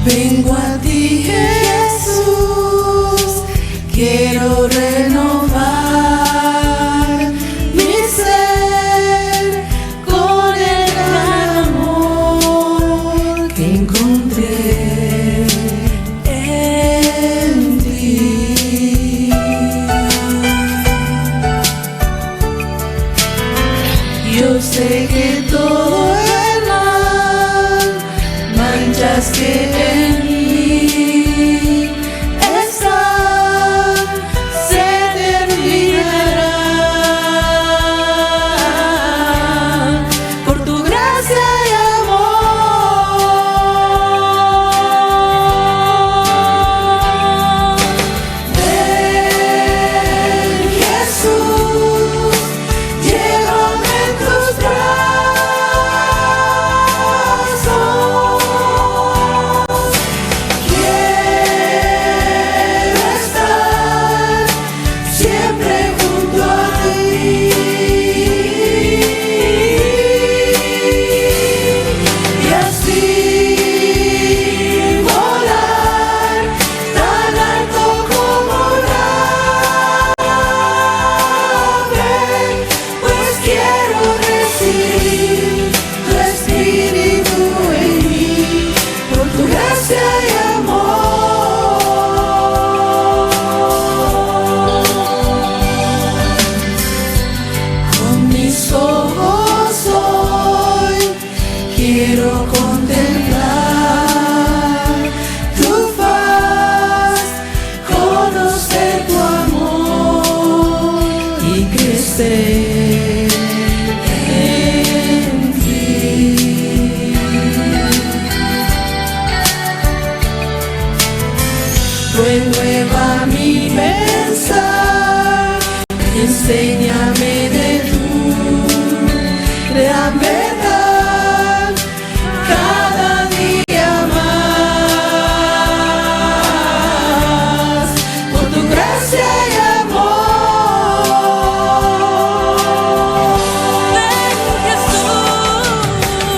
Vengo a ti, Jesús, quiero renovar mi ser con el amor que encontré en ti. Yo sé que todo el mal, manchas que en mí están, se terminarán por tu gracia y amor. Ven, Jesús, llévame en tus brazos. Quiero estar siempre junto a ti y así volar tan alto como un ave, pues quiero recibir tu espíritu en mí por tu gracia y amor. Con mis ojos hoy quiero contemplar tu faz, conocer tu amor y crecer en ti. Renueva mi pensar, enséñame de tu gran verdad cada día más, por tu gracia y amor.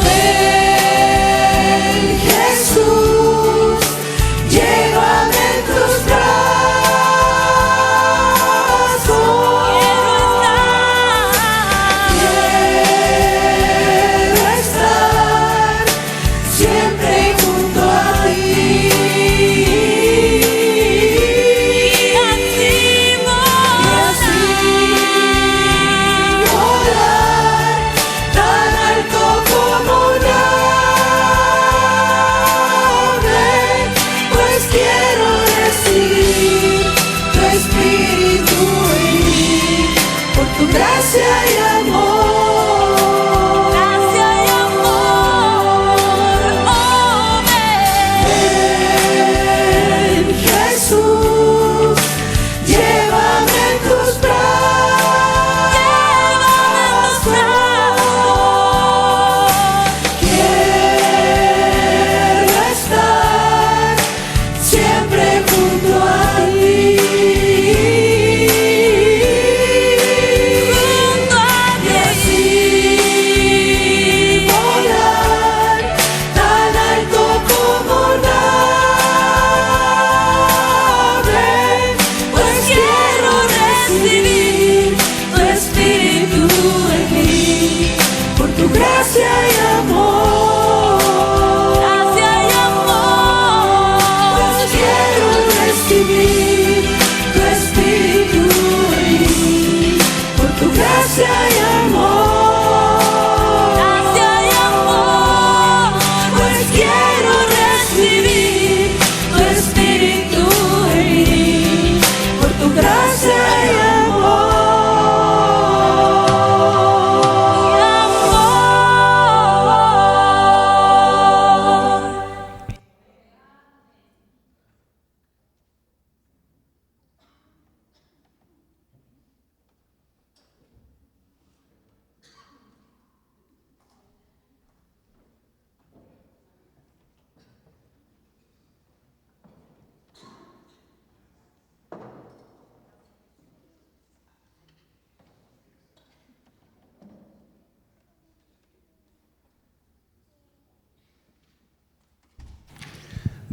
Ven, Jesús, llévame en tus brazos.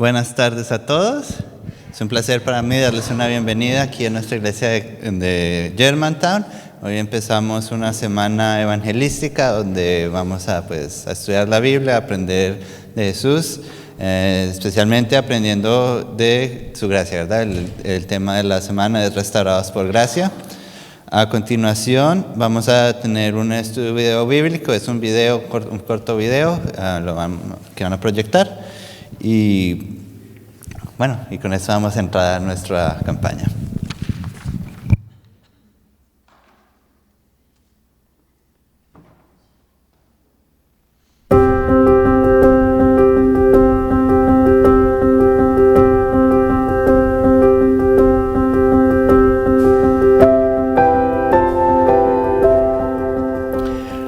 Buenas tardes a todos. Es un placer para mí darles una bienvenida aquí en nuestra iglesia de Germantown. Hoy empezamos una semana evangelística donde vamos a estudiar la Biblia, a aprender de Jesús, especialmente aprendiendo de su gracia, ¿verdad? El tema de la semana es Restaurados por Gracia. A continuación vamos a tener un estudio video bíblico, es un corto video que van a proyectar y con eso vamos a entrar a nuestra campaña.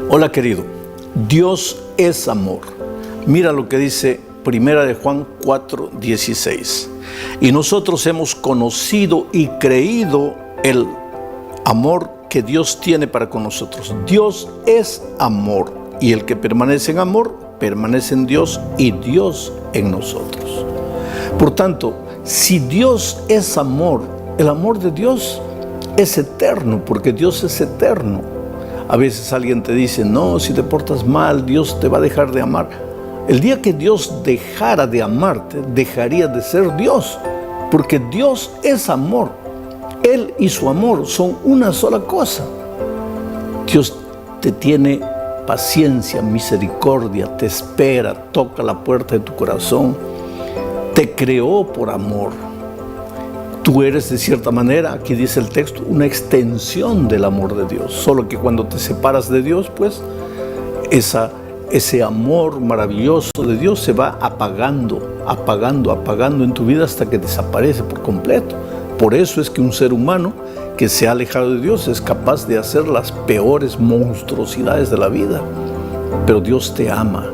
Hola querido, Dios es amor. Mira lo que dice Primera de Juan 4:16. Y nosotros hemos conocido y creído el amor que Dios tiene para con nosotros. Dios es amor y el que permanece en amor, permanece en Dios y Dios en nosotros. Por tanto, si Dios es amor, el amor de Dios es eterno porque Dios es eterno. A veces alguien te dice, no, si te portas mal, Dios te va a dejar de amar. El día que Dios dejara de amarte, dejaría de ser Dios, porque Dios es amor. Él y su amor son una sola cosa. Dios te tiene paciencia, misericordia, te espera, toca la puerta de tu corazón, te creó por amor. Tú eres de cierta manera, aquí dice el texto, una extensión del amor de Dios. Solo que cuando te separas de Dios, pues ese amor maravilloso de Dios se va apagando en tu vida hasta que desaparece por completo. Por eso es que un ser humano que se ha alejado de Dios es capaz de hacer las peores monstruosidades de la vida. Pero Dios te ama.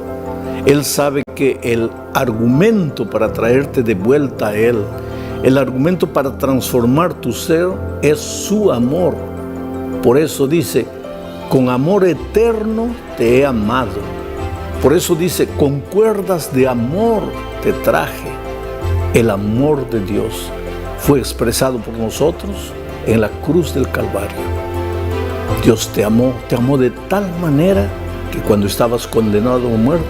Él sabe que el argumento para traerte de vuelta a Él, el argumento para transformar tu ser es su amor. Por eso dice, con amor eterno te he amado. Por eso dice, con cuerdas de amor te traje. El amor de Dios fue expresado por nosotros en la cruz del Calvario. Dios te amó de tal manera que cuando estabas condenado a muerte,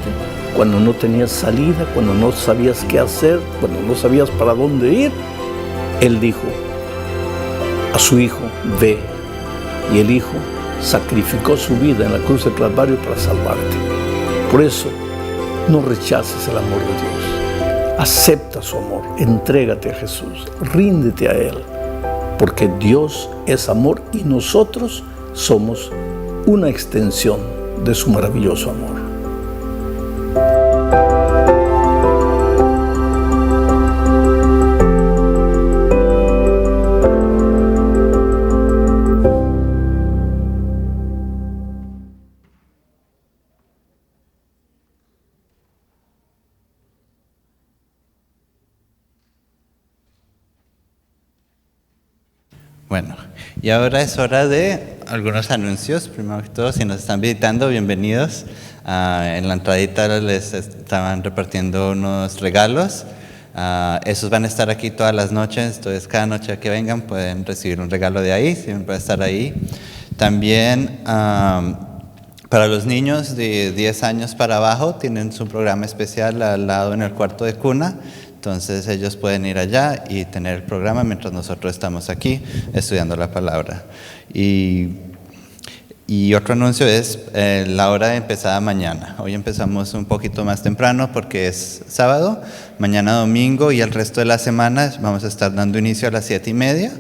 cuando no tenías salida, cuando no sabías qué hacer, cuando no sabías para dónde ir, Él dijo a su Hijo, ve. Y el Hijo sacrificó su vida en la cruz del Calvario para salvarte. Por eso, no rechaces el amor de Dios. Acepta su amor, entrégate a Jesús, ríndete a Él, porque Dios es amor y nosotros somos una extensión de su maravilloso amor. Bueno, y ahora es hora de algunos anuncios. Primero que todo, si nos están visitando, bienvenidos. En la entradita les estaban repartiendo unos regalos. Esos van a estar aquí todas las noches, entonces cada noche que vengan pueden recibir un regalo de ahí, siempre va a estar ahí. También para los niños de 10 años para abajo tienen su programa especial al lado en el cuarto de cuna. Entonces ellos pueden ir allá y tener el programa mientras nosotros estamos aquí estudiando la palabra. Y otro anuncio es la hora de empezada mañana. Hoy empezamos un poquito más temprano porque es sábado. Mañana domingo y el resto de la semana vamos a estar dando inicio a las 7:30.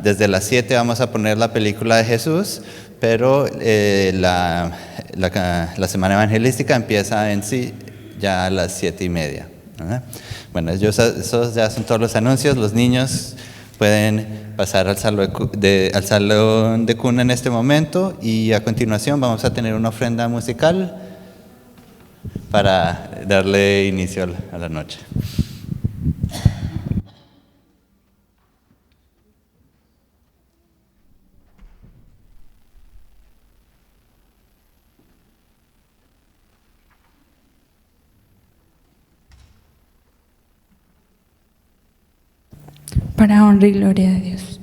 Desde las 7 vamos a poner la película de Jesús, pero la semana evangelística empieza en sí ya a las 7:30. Bueno, esos ya son todos los anuncios. Los niños pueden pasar al salón de cuna en este momento y a continuación vamos a tener una ofrenda musical para darle inicio a la noche. para honra y gloria de Dios.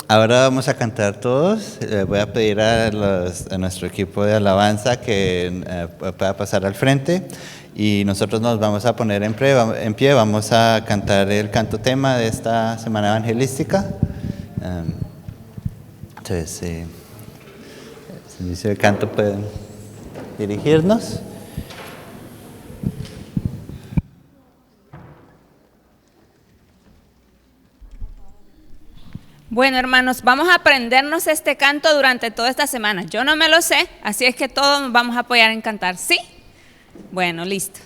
Ahora vamos a cantar todos. Voy a pedir a nuestro equipo de alabanza que pueda pasar al frente y nosotros nos vamos a poner en pie. Vamos a cantar el canto tema de esta semana evangelística. Entonces, el servicio de canto pueden dirigirnos. Bueno, hermanos, vamos a aprendernos este canto durante toda esta semana. Yo no me lo sé, así es que todos nos vamos a apoyar en cantar. ¿Sí? Bueno, listo.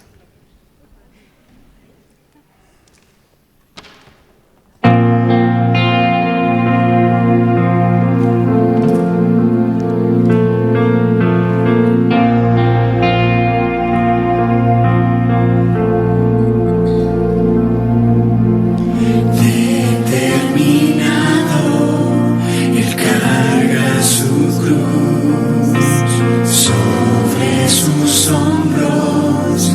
Sobre sus hombros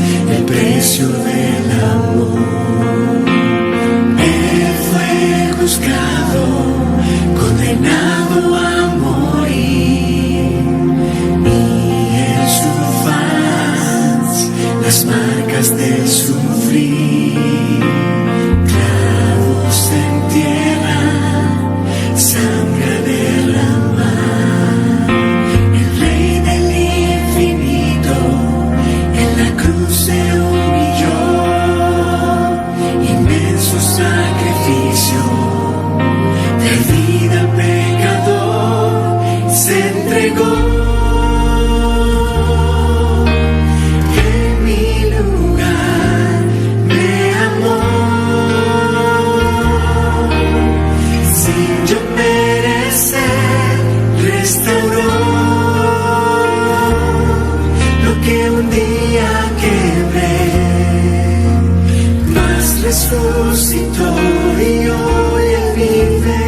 resucitó y hoy Él vive.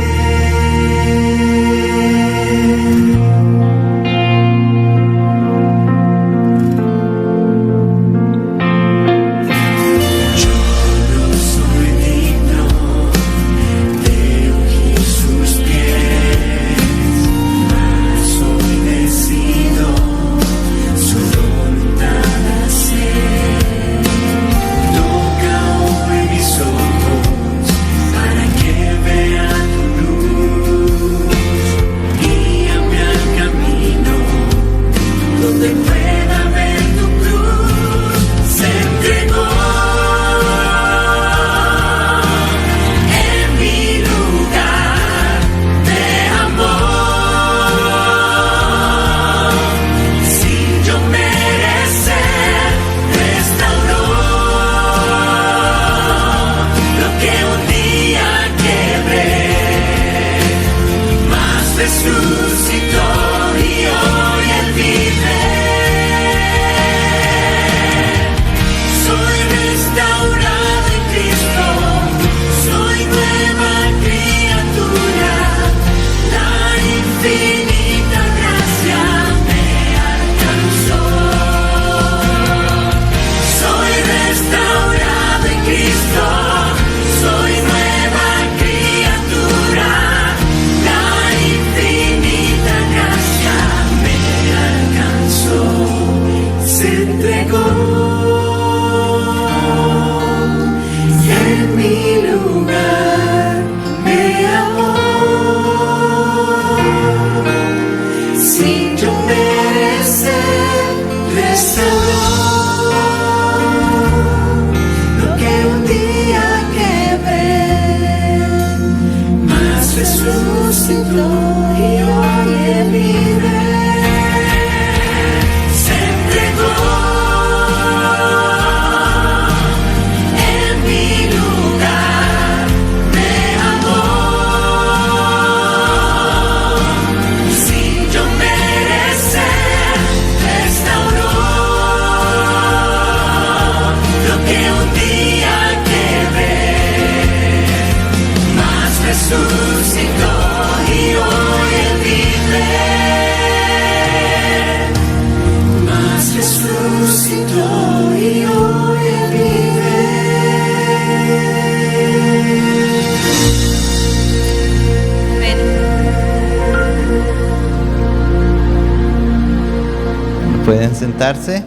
Pueden sentarse.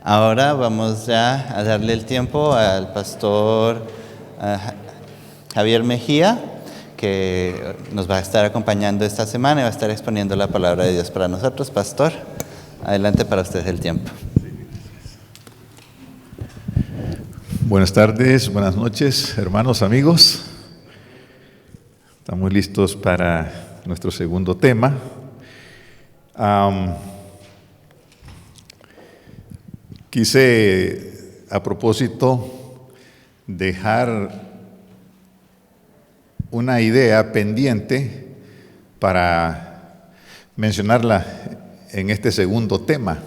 Ahora vamos ya a darle el tiempo al pastor Javier Mejía, que nos va a estar acompañando esta semana y va a estar exponiendo la palabra de Dios para nosotros. Pastor, adelante para usted el tiempo. Buenas tardes, buenas noches, hermanos, amigos. Estamos listos para nuestro segundo tema. Quise, a propósito, dejar una idea pendiente para mencionarla en este segundo tema.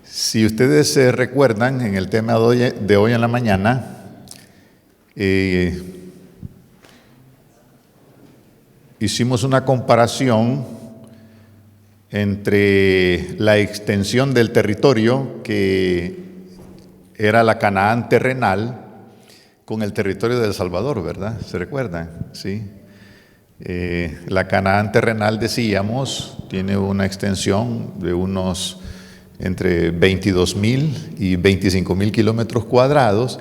Si ustedes se recuerdan, en el tema de hoy en la mañana, hicimos una comparación entre la extensión del territorio, que era la Canaán terrenal, con el territorio de El Salvador, ¿verdad? ¿Se recuerdan? Sí. La Canaán terrenal, decíamos, tiene una extensión de unos entre 22,000 y 25,000 kilómetros cuadrados.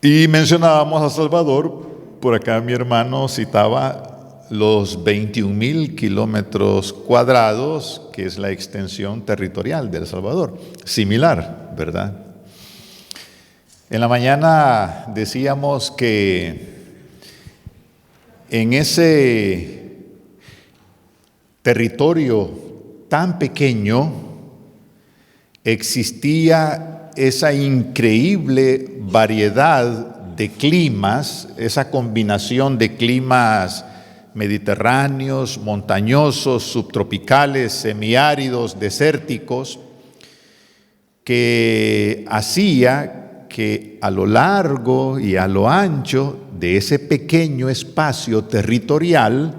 Y mencionábamos a Salvador, por acá mi hermano citaba los 21,000 kilómetros cuadrados, que es la extensión territorial de El Salvador. Similar, ¿verdad? En la mañana decíamos que en ese territorio tan pequeño existía esa increíble variedad de climas, esa combinación de climas mediterráneos, montañosos, subtropicales, semiáridos, desérticos, que hacía que a lo largo y a lo ancho de ese pequeño espacio territorial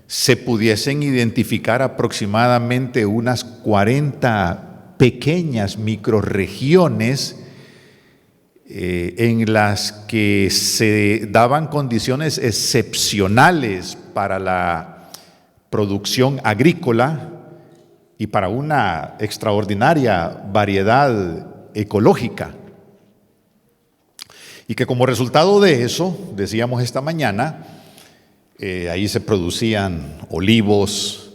se pudiesen identificar aproximadamente unas 40 pequeñas microrregiones en las que se daban condiciones excepcionales para la producción agrícola y para una extraordinaria variedad ecológica. Y que como resultado de eso, decíamos esta mañana, ahí se producían olivos,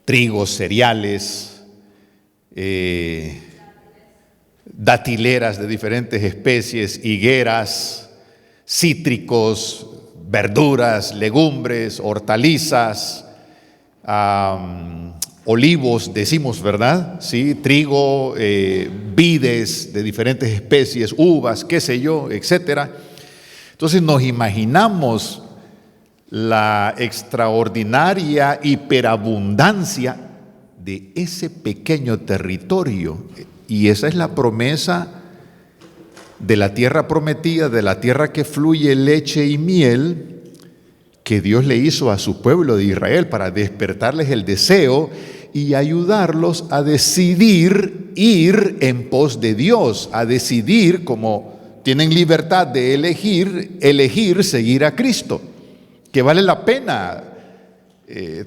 trigos, cereales, datileras de diferentes especies, higueras, cítricos, verduras, legumbres, hortalizas, olivos, decimos, ¿verdad? Sí, trigo, vides de diferentes especies, uvas, qué sé yo, etcétera. Entonces nos imaginamos la extraordinaria hiperabundancia de ese pequeño territorio. Y esa es la promesa de la tierra prometida, de la tierra que fluye leche y miel, que Dios le hizo a su pueblo de Israel para despertarles el deseo y ayudarlos a decidir ir en pos de Dios, a decidir, como tienen libertad de elegir seguir a Cristo, que vale la pena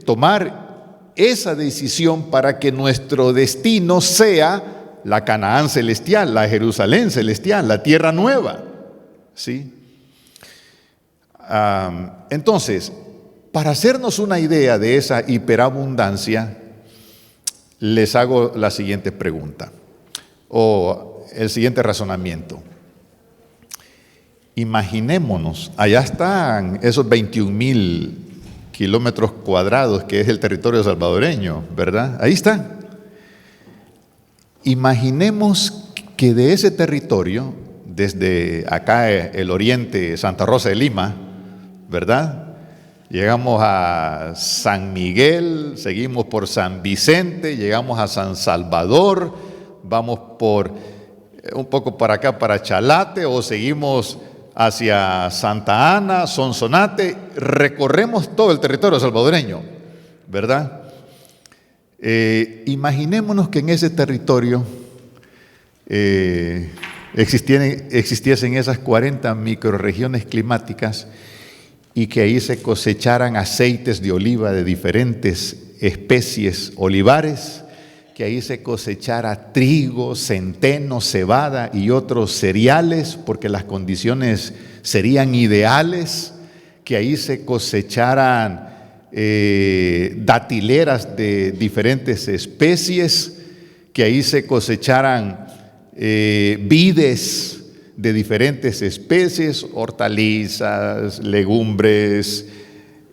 tomar esa decisión para que nuestro destino sea la Canaán celestial, la Jerusalén celestial, la tierra nueva, ¿sí? Entonces, para hacernos una idea de esa hiperabundancia, les hago la siguiente pregunta o el siguiente razonamiento. Imaginémonos, allá están esos 21,000 kilómetros cuadrados que es el territorio salvadoreño, ¿verdad? Ahí está. Imaginemos que de ese territorio, desde acá el oriente, Santa Rosa de Lima, ¿verdad? Llegamos a San Miguel, seguimos por San Vicente, llegamos a San Salvador, vamos por un poco para acá, para Chalate, o seguimos hacia Santa Ana, Sonsonate, recorremos todo el territorio salvadoreño, ¿verdad? Imaginémonos que en ese territorio existiesen esas 40 microrregiones climáticas y que ahí se cosecharan aceites de oliva de diferentes especies olivares, que ahí se cosechara trigo, centeno, cebada y otros cereales, porque las condiciones serían ideales, que ahí se cosecharan datileras de diferentes especies, que ahí se cosecharan vides de diferentes especies, hortalizas, legumbres,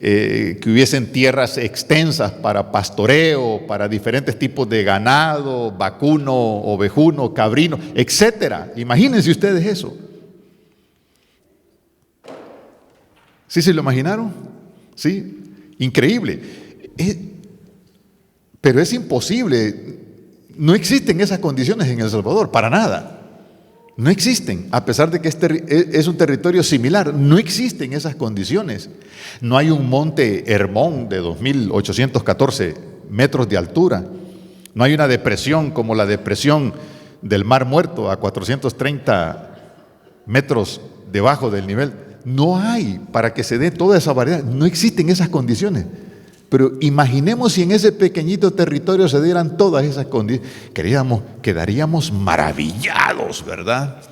que hubiesen tierras extensas para pastoreo, para diferentes tipos de ganado, vacuno, ovejuno, cabrino, etcétera. Imagínense ustedes eso. ¿Sí se lo imaginaron? Sí. Increíble, pero es imposible, no existen esas condiciones en El Salvador, para nada, no existen, a pesar de que es un territorio similar, no existen esas condiciones, no hay un monte Hermón de 2.814 metros de altura, no hay una depresión como la depresión del Mar Muerto a 430 metros debajo del nivel. No hay para que se dé toda esa variedad, no existen esas condiciones. Pero imaginemos si en ese pequeñito territorio se dieran todas esas condiciones, quedaríamos maravillados, ¿verdad?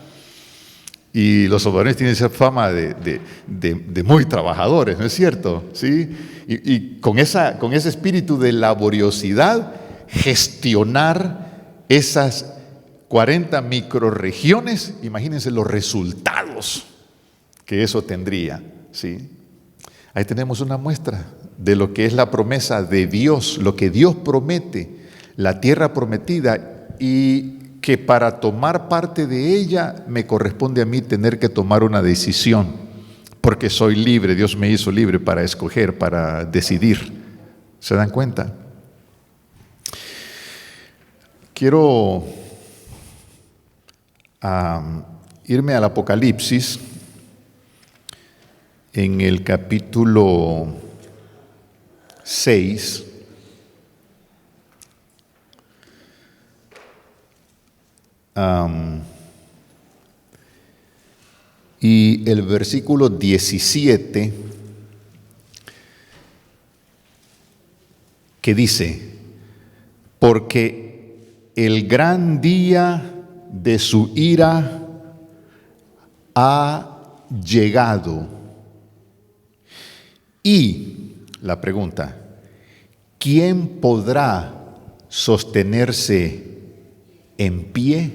Y los salvadoreños tienen esa fama de muy trabajadores, ¿no es cierto? ¿Sí? Y con ese espíritu de laboriosidad, gestionar esas 40 microrregiones, imagínense los resultados que eso tendría, ¿sí? Ahí tenemos una muestra de lo que es la promesa de Dios, lo que Dios promete, la tierra prometida, y que para tomar parte de ella me corresponde a mí tener que tomar una decisión, porque soy libre, Dios me hizo libre para escoger, para decidir. ¿Se dan cuenta? Quiero irme al Apocalipsis, en el capítulo 6. Y el versículo 17, que dice: porque el gran día de su ira ha llegado. Y la pregunta: ¿quién podrá sostenerse en pie?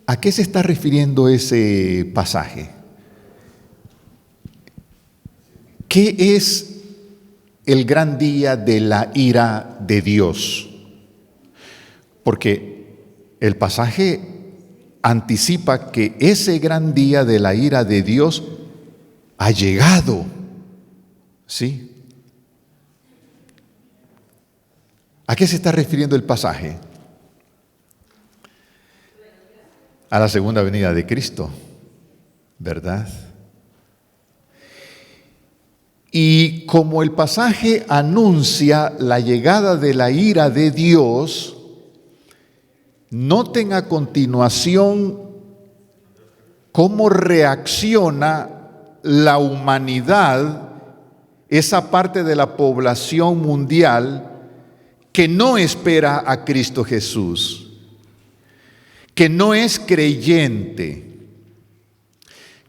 ¿A qué se está refiriendo ese pasaje? ¿Qué es el gran día de la ira de Dios? Porque el pasaje anticipa que ese gran día de la ira de Dios ha llegado. ¿Sí? ¿A qué se está refiriendo el pasaje? A la segunda venida de Cristo, ¿verdad? Y como el pasaje anuncia la llegada de la ira de Dios, noten a continuación cómo reacciona la humanidad, esa parte de la población mundial que no espera a Cristo Jesús, que no es creyente,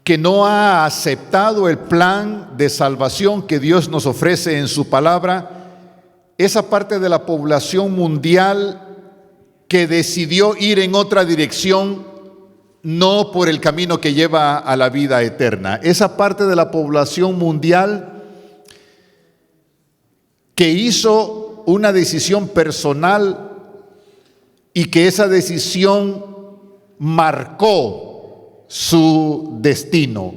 que no ha aceptado el plan de salvación que Dios nos ofrece en su palabra, esa parte de la población mundial que decidió ir en otra dirección, no por el camino que lleva a la vida eterna. Esa parte de la población mundial que hizo una decisión personal y que esa decisión marcó su destino,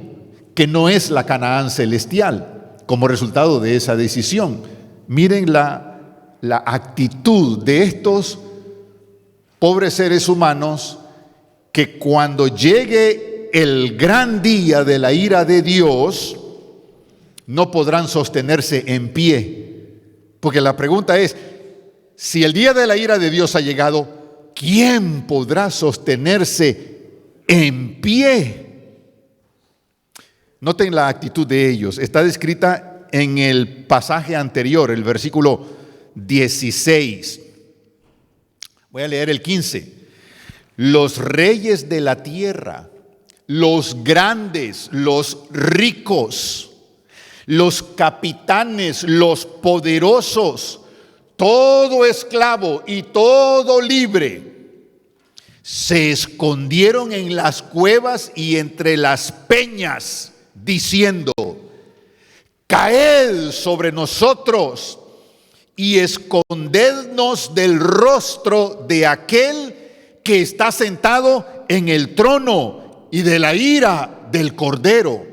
que no es la Canaán celestial, como resultado de esa decisión. Miren la actitud de estos pobres seres humanos, que cuando llegue el gran día de la ira de Dios, no podrán sostenerse en pie. Porque la pregunta es, si el día de la ira de Dios ha llegado, ¿quién podrá sostenerse en pie? Noten la actitud de ellos. Está descrita en el pasaje anterior, el versículo 16. Voy a leer el 15. Los reyes de la tierra, los grandes, los ricos, los capitanes, los poderosos, todo esclavo y todo libre, se escondieron en las cuevas y entre las peñas, diciendo: caed sobre nosotros y escondednos del rostro de aquel que está sentado en el trono y de la ira del Cordero.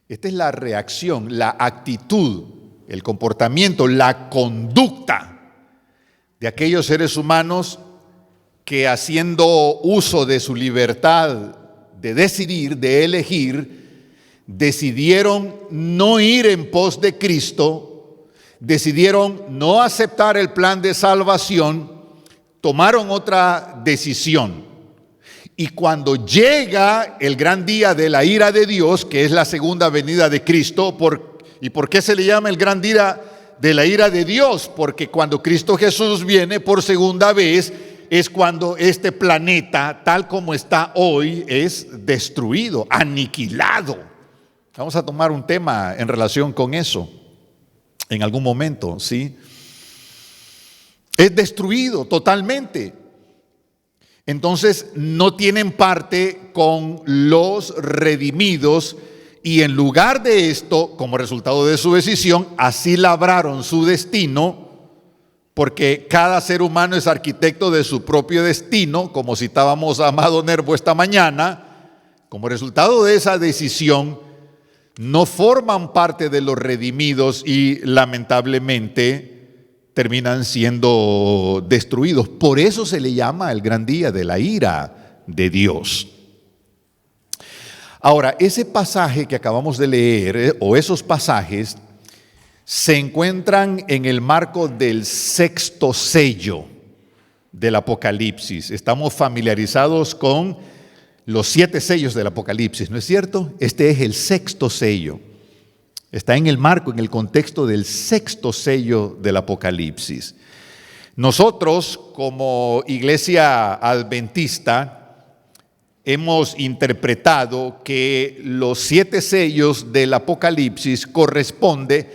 Esta es la reacción, la actitud, el comportamiento, la conducta de aquellos seres humanos que, haciendo uso de su libertad de decidir, de elegir, decidieron no ir en pos de Cristo, decidieron no aceptar el plan de salvación, tomaron otra decisión. Y cuando llega el gran día de la ira de Dios, que es la segunda venida de Cristo, ¿y por qué se le llama el gran día de la ira de Dios? Porque cuando Cristo Jesús viene por segunda vez, es cuando este planeta, tal como está hoy, es destruido, aniquilado. Vamos a tomar un tema en relación con eso en algún momento, ¿sí? Es destruido totalmente. Entonces no tienen parte con los redimidos, y en lugar de esto, como resultado de su decisión, así labraron su destino, porque cada ser humano es arquitecto de su propio destino, como citábamos a Amado Nervo esta mañana. Como resultado de esa decisión, no forman parte de los redimidos y lamentablemente terminan siendo destruidos. Por eso se le llama el gran día de la ira de Dios. Ahora, ese pasaje que acabamos de leer, o esos pasajes, se encuentran en el marco del sexto sello del Apocalipsis. Estamos familiarizados con los 7 sellos del Apocalipsis, ¿no es cierto? Este es el sexto sello. Está en el marco, en el contexto del sexto sello del Apocalipsis. Nosotros, como iglesia adventista, hemos interpretado que los 7 sellos del Apocalipsis corresponden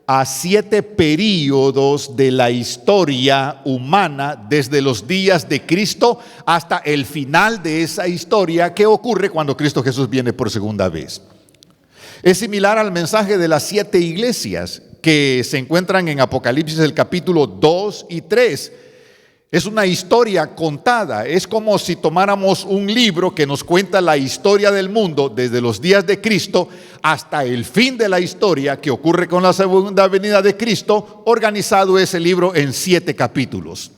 a 7 períodos de la historia humana, desde los días de Cristo hasta el final de esa historia que ocurre cuando Cristo Jesús viene por segunda vez. Es similar al mensaje de las 7 iglesias que se encuentran en Apocalipsis el capítulo 2 y 3. Es una historia contada. Es como si tomáramos un libro que nos cuenta la historia del mundo desde los días de Cristo hasta el fin de la historia que ocurre con la segunda venida de Cristo, organizado ese libro en 7 capítulos.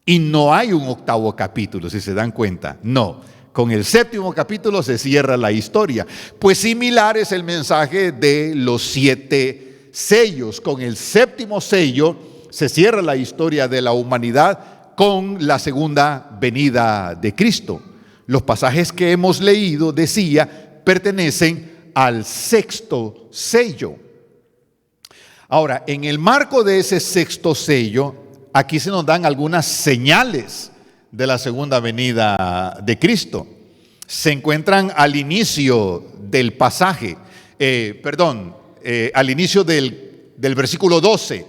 Y no hay un 8º capítulo, si se dan cuenta. No, con el 7º capítulo se cierra la historia. Pues similar es el mensaje de los 7 sellos. Con el 7º sello se cierra la historia de la humanidad con la segunda venida de Cristo. Los pasajes que hemos leído, decía, pertenecen al sexto sello. Ahora, en el marco de ese sexto sello, aquí se nos dan algunas señales de la segunda venida de Cristo. Se encuentran al inicio del pasaje, al inicio del versículo 12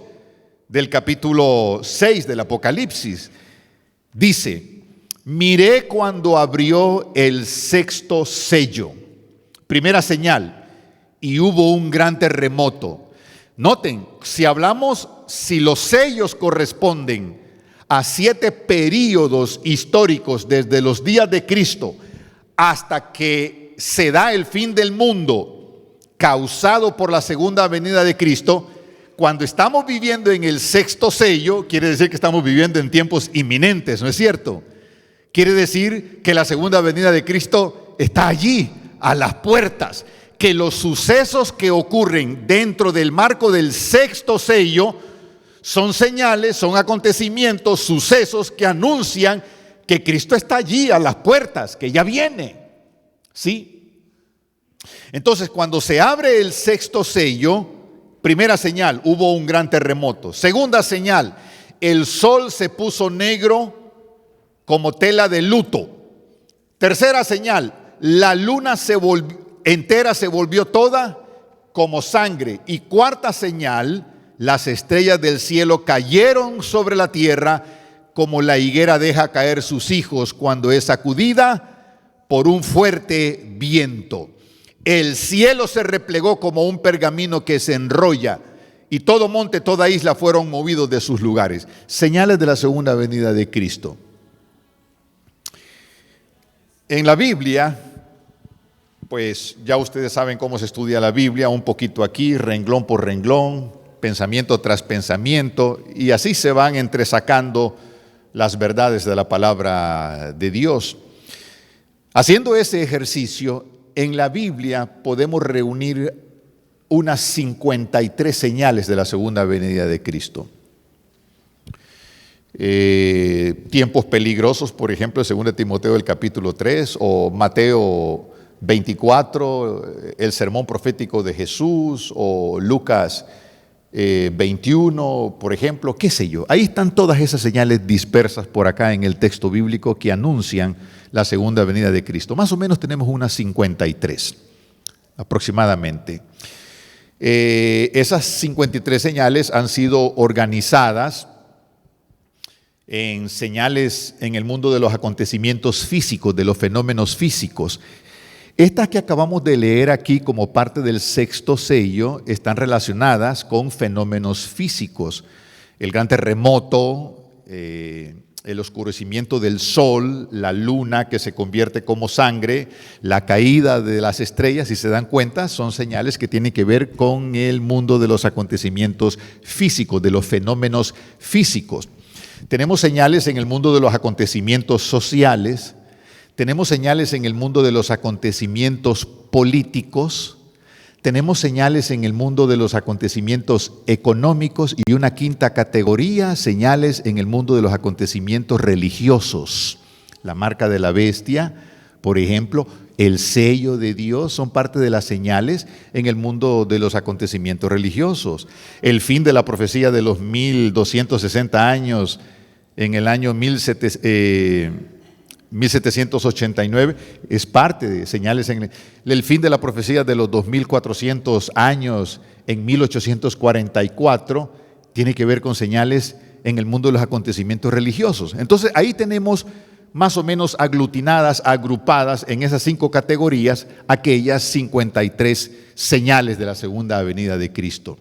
del capítulo 6 del Apocalipsis. Dice: miré cuando abrió el sexto sello, primera señal, y hubo un gran terremoto. Noten, si los sellos corresponden a 7 períodos históricos desde los días de Cristo hasta que se da el fin del mundo causado por la segunda venida de Cristo, cuando estamos viviendo en el sexto sello, quiere decir que estamos viviendo en tiempos inminentes, ¿no es cierto? Quiere decir que la segunda venida de Cristo está allí, a las puertas, que los sucesos que ocurren dentro del marco del sexto sello son señales, son acontecimientos, sucesos que anuncian que Cristo está allí a las puertas, que ya viene. ¿Sí? Entonces, cuando se abre el sexto sello, primera señal, hubo un gran terremoto. Segunda señal, el sol se puso negro como tela de luto. Tercera señal, la luna entera se volvió toda como sangre. Y cuarta señal, las estrellas del cielo cayeron sobre la tierra como la higuera deja caer sus hijos cuando es sacudida por un fuerte viento. El cielo se replegó como un pergamino que se enrolla, y todo monte, toda isla fueron movidos de sus lugares. Señales de la segunda venida de Cristo. En la Biblia, pues ya ustedes saben cómo se estudia la Biblia, un poquito aquí, renglón por renglón, pensamiento tras pensamiento, y así se van entresacando las verdades de la palabra de Dios. Haciendo ese ejercicio, en la Biblia podemos reunir unas 53 señales de la segunda venida de Cristo. Tiempos peligrosos, por ejemplo, 2 Timoteo el capítulo 3 o Mateo 24, el sermón profético de Jesús, o Lucas 21, por ejemplo, qué sé yo. Ahí están todas esas señales dispersas por acá en el texto bíblico que anuncian la segunda venida de Cristo. Más o menos tenemos unas 53 aproximadamente. Esas 53 señales han sido organizadas en señales en el mundo de los acontecimientos físicos, de los fenómenos físicos. Estas que acabamos de leer aquí como parte del sexto sello están relacionadas con fenómenos físicos. El gran terremoto, el oscurecimiento del sol, la luna que se convierte como sangre, la caída de las estrellas, si se dan cuenta, son señales que tienen que ver con el mundo de los acontecimientos físicos, de los fenómenos físicos. Tenemos señales en el mundo de los acontecimientos sociales, tenemos señales en el mundo de los acontecimientos políticos, tenemos señales en el mundo de los acontecimientos económicos y una quinta categoría, señales en el mundo de los acontecimientos religiosos. La marca de la bestia, por ejemplo, el sello de Dios son parte de las señales en el mundo de los acontecimientos religiosos. El fin de la profecía de los 1260 años en el año 1789 es parte de señales en el fin de la profecía de los 2400 años en 1844 tiene que ver con señales en el mundo de los acontecimientos religiosos. Entonces ahí tenemos más o menos aglutinadas, agrupadas en esas 5 categorías aquellas 53 señales de la segunda venida de Cristo.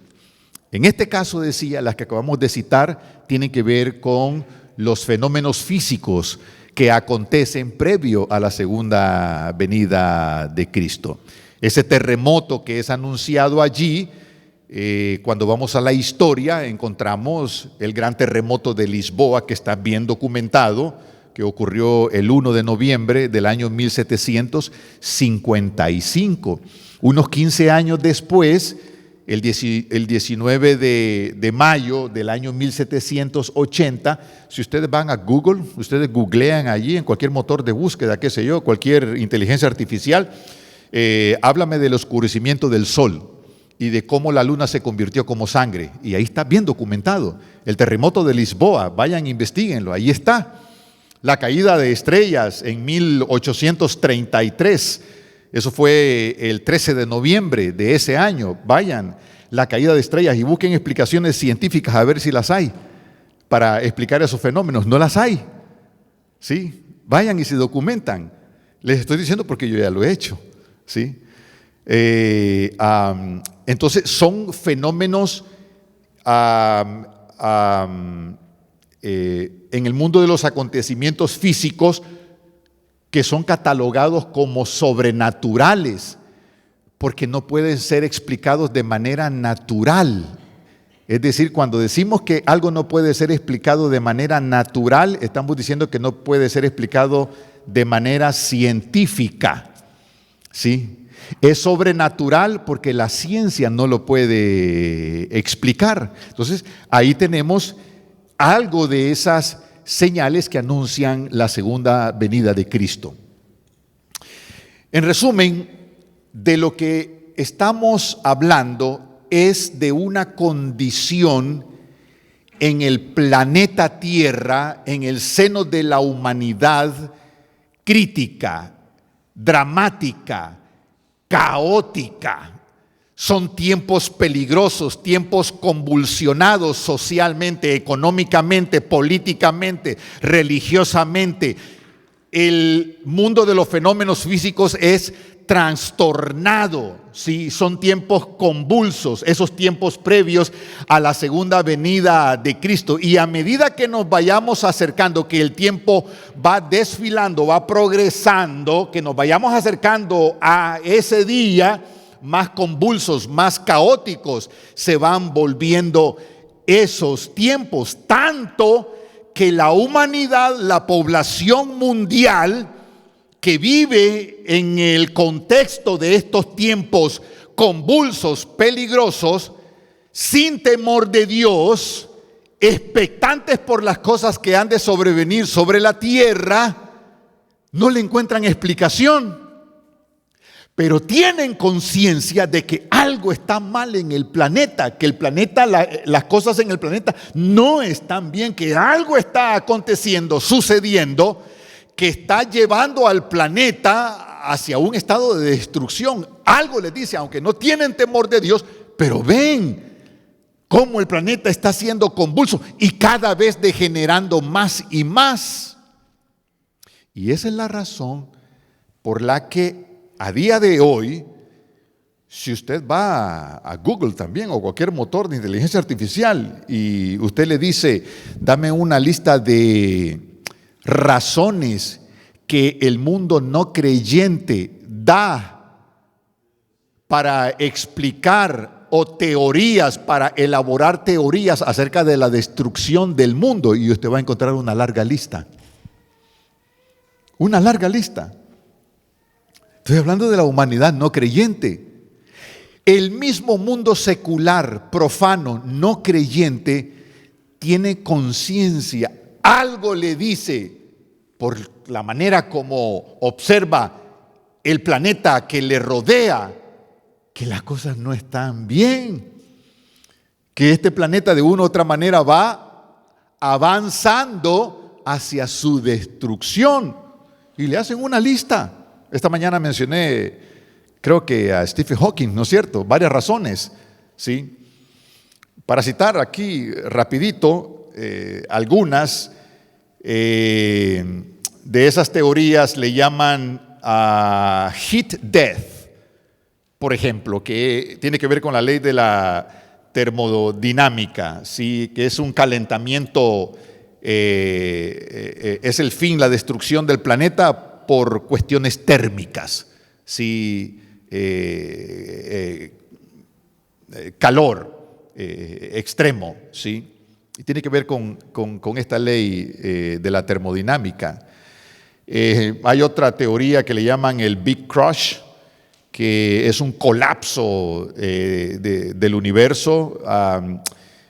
En este caso, decía, las que acabamos de citar tienen que ver con los fenómenos físicos que acontecen previo a la segunda venida de Cristo. Ese terremoto que es anunciado allí, cuando vamos a la historia, encontramos el gran terremoto de Lisboa, que está bien documentado, que ocurrió el 1 de noviembre del año 1755. Unos 15 años después, el 19 de mayo del año 1780, si ustedes van a Google, ustedes googlean allí en cualquier motor de búsqueda, qué sé yo, cualquier inteligencia artificial, háblame del oscurecimiento del sol y de cómo la luna se convirtió como sangre. Y ahí está bien documentado. El terremoto de Lisboa, vayan, investiguenlo, ahí está. La caída de estrellas en 1833, eso fue el 13 de noviembre de ese año. Vayan, la caída de estrellas y busquen explicaciones científicas a ver si las hay para explicar esos fenómenos. No las hay. ¿Sí? Vayan y se documentan. Les estoy diciendo porque yo ya lo he hecho. ¿Sí? Entonces son fenómenos en el mundo de los acontecimientos físicos que son catalogados como sobrenaturales, porque no pueden ser explicados de manera natural. Es decir, cuando decimos que algo no puede ser explicado de manera natural, estamos diciendo que no puede ser explicado de manera científica. ¿Sí? Es sobrenatural porque la ciencia no lo puede explicar. Entonces, ahí tenemos algo de esas señales que anuncian la segunda venida de Cristo. En resumen, de lo que estamos hablando es de una condición en el planeta Tierra, en el seno de la humanidad, crítica, dramática, caótica. Son tiempos peligrosos, tiempos convulsionados socialmente, económicamente, políticamente, religiosamente. El mundo de los fenómenos físicos es trastornado, ¿sí? Son tiempos convulsos, esos tiempos previos a la segunda venida de Cristo. Y a medida que nos vayamos acercando, que el tiempo va desfilando, va progresando, que nos vayamos acercando a ese día, más convulsos, más caóticos se van volviendo esos tiempos, tanto que la humanidad, la población mundial que vive en el contexto de estos tiempos convulsos, peligrosos, sin temor de Dios, expectantes por las cosas que han de sobrevenir sobre la tierra, no le encuentran explicación. Pero tienen conciencia de que algo está mal en el planeta, que el planeta, las cosas en el planeta no están bien, que algo está aconteciendo, sucediendo, que está llevando al planeta hacia un estado de destrucción. Algo les dice, aunque no tienen temor de Dios, pero ven cómo el planeta está siendo convulso y cada vez degenerando más y más. Y esa es la razón por la que a día de hoy, si usted va a Google también o cualquier motor de inteligencia artificial y usted le dice, dame una lista de razones que el mundo no creyente da para explicar o teorías, para elaborar teorías acerca de la destrucción del mundo, y usted va a encontrar una larga lista. Una larga lista. Estoy hablando de la humanidad no creyente. El mismo mundo secular, profano, no creyente, tiene conciencia. Algo le dice, por la manera como observa el planeta que le rodea, que las cosas no están bien. Que este planeta de una u otra manera va avanzando hacia su destrucción. Y le hacen una lista. Esta mañana mencioné, creo que a Stephen Hawking, ¿no es cierto? Varias razones, ¿sí? Para citar aquí rapidito algunas de esas teorías le llaman heat death, por ejemplo, que tiene que ver con la ley de la termodinámica, ¿sí? Que es un calentamiento, es el fin, la destrucción del planeta por cuestiones térmicas, ¿sí? Calor extremo, ¿sí? Y tiene que ver con esta ley de la termodinámica. Hay otra teoría que le llaman el Big Crush, que es un colapso del universo.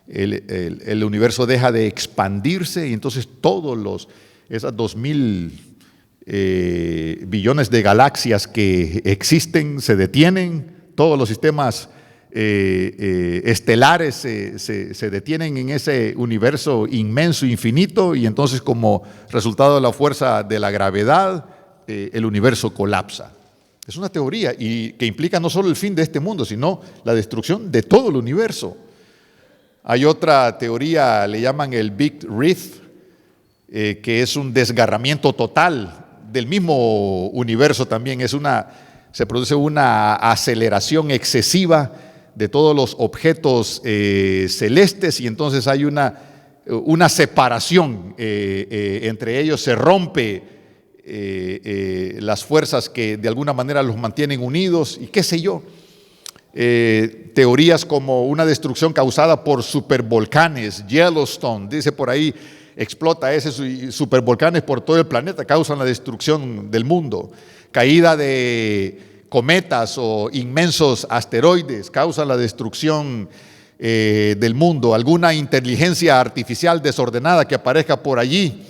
El universo deja de expandirse y entonces esas 2000 billones de galaxias que existen se detienen, todos los sistemas estelares se detienen en ese universo inmenso, infinito, y entonces como resultado de la fuerza de la gravedad, el universo colapsa. Es una teoría y que implica no solo el fin de este mundo, sino la destrucción de todo el universo. Hay otra teoría, le llaman el Big Rift, que es un desgarramiento total del mismo universo también. Se produce una aceleración excesiva de todos los objetos celestes y entonces hay una separación entre ellos, se rompe las fuerzas que de alguna manera los mantienen unidos y qué sé yo. Teorías como una destrucción causada por supervolcanes, Yellowstone, dice por ahí, explota ese supervolcanes por todo el planeta, causan la destrucción del mundo. Caída de cometas o inmensos asteroides causan la destrucción del mundo. Alguna inteligencia artificial desordenada que aparezca por allí,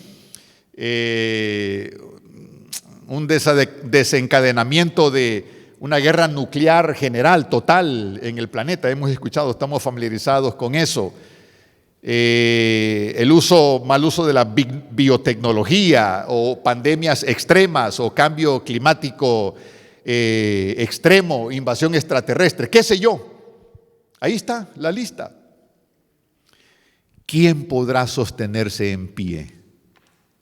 un desencadenamiento de una guerra nuclear general, total en el planeta. Hemos escuchado, estamos familiarizados con eso. El mal uso de la biotecnología o pandemias extremas o cambio climático extremo, invasión extraterrestre, qué sé yo. Ahí está la lista. ¿Quién podrá sostenerse en pie?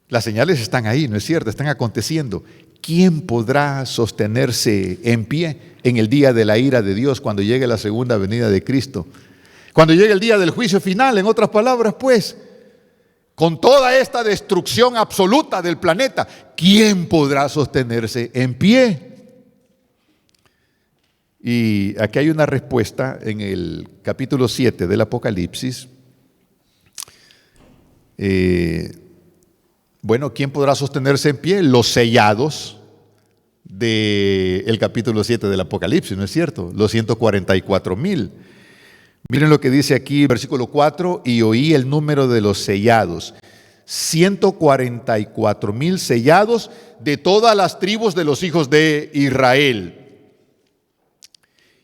Las señales están ahí, ¿no es cierto? Están aconteciendo. ¿Quién podrá sostenerse en pie en el día de la ira de Dios cuando llegue la segunda venida de Cristo? Cuando llegue el día del juicio final, en otras palabras, pues, con toda esta destrucción absoluta del planeta, ¿quién podrá sostenerse en pie? Y aquí hay una respuesta en el capítulo 7 del Apocalipsis. Bueno, ¿quién podrá sostenerse en pie? Los sellados del capítulo 7 del Apocalipsis, ¿no es cierto? Los 144,000. Miren lo que dice aquí, versículo 4, y oí el número de los sellados. 144,000 sellados de todas las tribus de los hijos de Israel.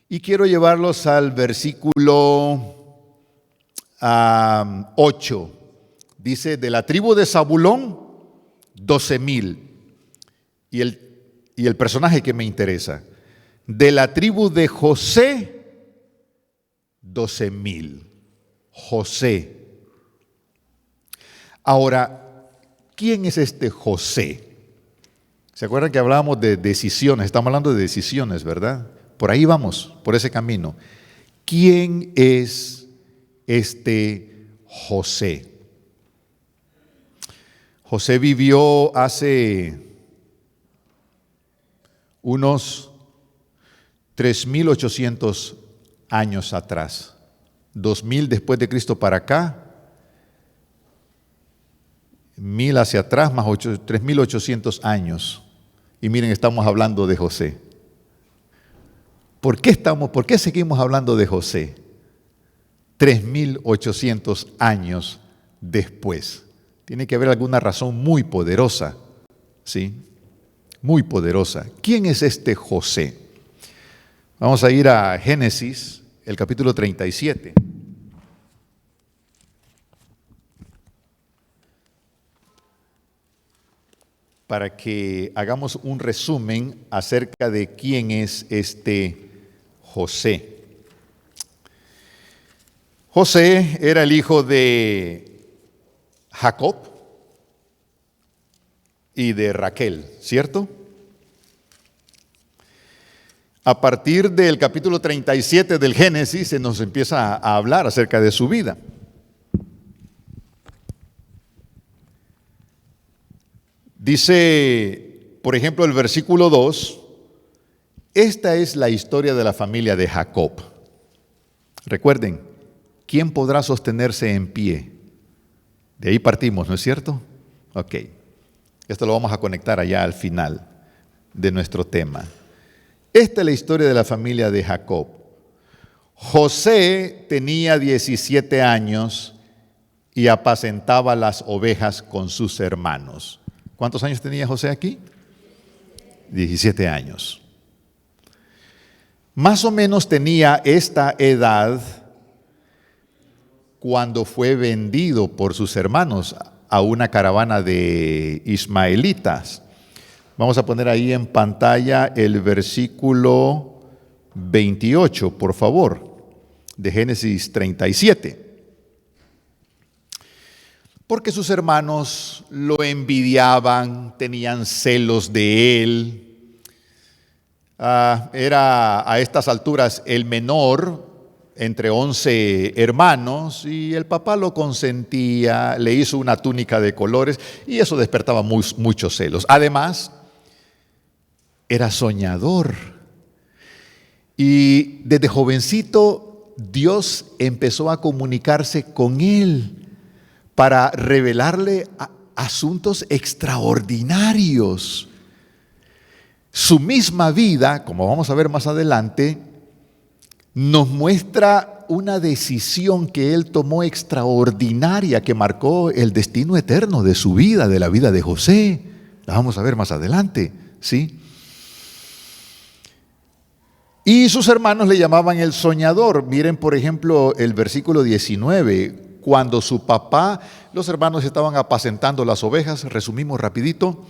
Y quiero llevarlos al versículo 8. Dice, de la tribu de Zabulón, 12,000. Y el personaje que me interesa. De la tribu de José, 12,000. José. Ahora, ¿quién es este José? ¿Se acuerdan que hablábamos de decisiones? Estamos hablando de decisiones, ¿verdad? Por ahí vamos, por ese camino. ¿Quién es este José? José vivió hace unos 3.800 años atrás, 2000 después de Cristo para acá, 1000 hacia atrás, más 3.800 años. Y miren, estamos hablando de José. ¿Por qué seguimos hablando de José? 3.800 años después. Tiene que haber alguna razón muy poderosa, ¿sí? Muy poderosa. ¿Quién es este José? Vamos a ir a Génesis, el capítulo 37. Para que hagamos un resumen acerca de quién es este José. José era el hijo de Jacob y de Raquel, ¿cierto? A partir del capítulo 37 del Génesis se nos empieza a hablar acerca de su vida. Dice, por ejemplo, el versículo 2, esta es la historia de la familia de Jacob. Recuerden, ¿quién podrá sostenerse en pie? De ahí partimos, ¿no es cierto? Ok, esto lo vamos a conectar allá al final de nuestro tema. Esta es la historia de la familia de Jacob. José tenía 17 años y apacentaba las ovejas con sus hermanos. ¿Cuántos años tenía José aquí? 17 años. Más o menos tenía esta edad cuando fue vendido por sus hermanos a una caravana de ismaelitas. Vamos a poner ahí en pantalla el versículo 28, por favor, de Génesis 37. Porque sus hermanos lo envidiaban, tenían celos de él. Era a estas alturas el menor entre 11 hermanos y el papá lo consentía, le hizo una túnica de colores y eso despertaba muchos celos. Además, era soñador y desde jovencito Dios empezó a comunicarse con él para revelarle asuntos extraordinarios. Su misma vida, como vamos a ver más adelante, nos muestra una decisión que él tomó extraordinaria que marcó el destino eterno de su vida, de la vida de José. La vamos a ver más adelante, ¿sí? Y sus hermanos le llamaban el soñador. Miren, por ejemplo, el versículo 19. Cuando su papá, los hermanos estaban apacentando las ovejas, resumimos rapidito,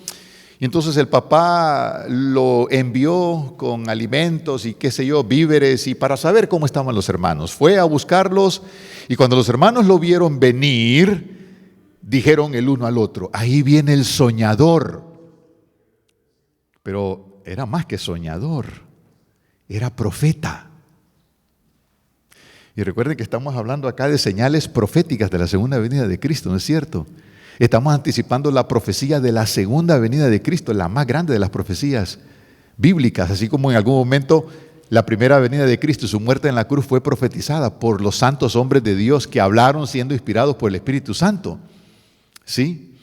y entonces el papá lo envió con alimentos y qué sé yo, víveres, y para saber cómo estaban los hermanos. Fue a buscarlos y cuando los hermanos lo vieron venir, dijeron el uno al otro, ahí viene el soñador. Pero era más que soñador, era profeta. Y recuerden que estamos hablando acá de señales proféticas de la segunda venida de Cristo, ¿no es cierto? Estamos anticipando la profecía de la segunda venida de Cristo, la más grande de las profecías bíblicas, así como en algún momento la primera venida de Cristo, su muerte en la cruz fue profetizada por los santos hombres de Dios que hablaron siendo inspirados por el Espíritu Santo. ¿Sí?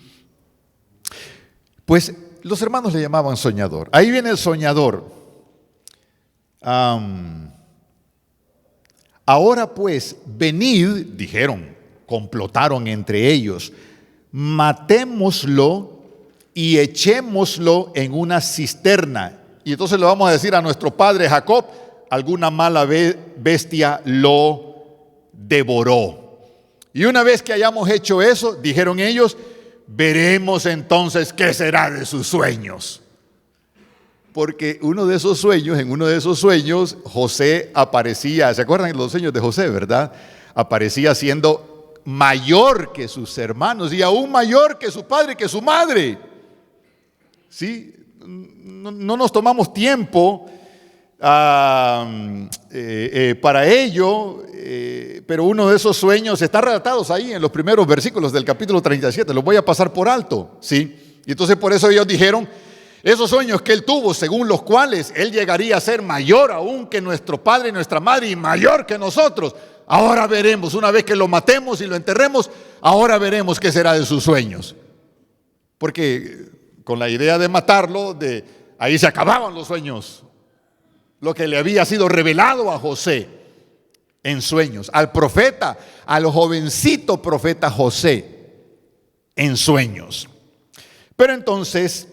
Pues los hermanos le llamaban soñador. Ahí viene el soñador. Ahora pues, venid, dijeron, complotaron entre ellos, matémoslo y echémoslo en una cisterna. Y entonces le vamos a decir a nuestro padre Jacob, alguna mala bestia lo devoró. Y una vez que hayamos hecho eso, dijeron ellos, veremos entonces qué será de sus sueños. Porque en uno de esos sueños, José aparecía, ¿se acuerdan de los sueños de José, verdad? Aparecía siendo mayor que sus hermanos y aún mayor que su padre y que su madre. ¿Sí? No nos tomamos tiempo para ello, pero uno de esos sueños está relatados ahí en los primeros versículos del capítulo 37, los voy a pasar por alto, ¿sí? Y entonces por eso ellos dijeron, esos sueños que él tuvo, según los cuales él llegaría a ser mayor aún que nuestro padre y nuestra madre y mayor que nosotros, ahora veremos, una vez que lo matemos y lo enterremos, ahora veremos qué será de sus sueños. Porque con la idea de matarlo, ahí se acababan los sueños. Lo que le había sido revelado a José en sueños, al profeta, al jovencito profeta José en sueños. Pero entonces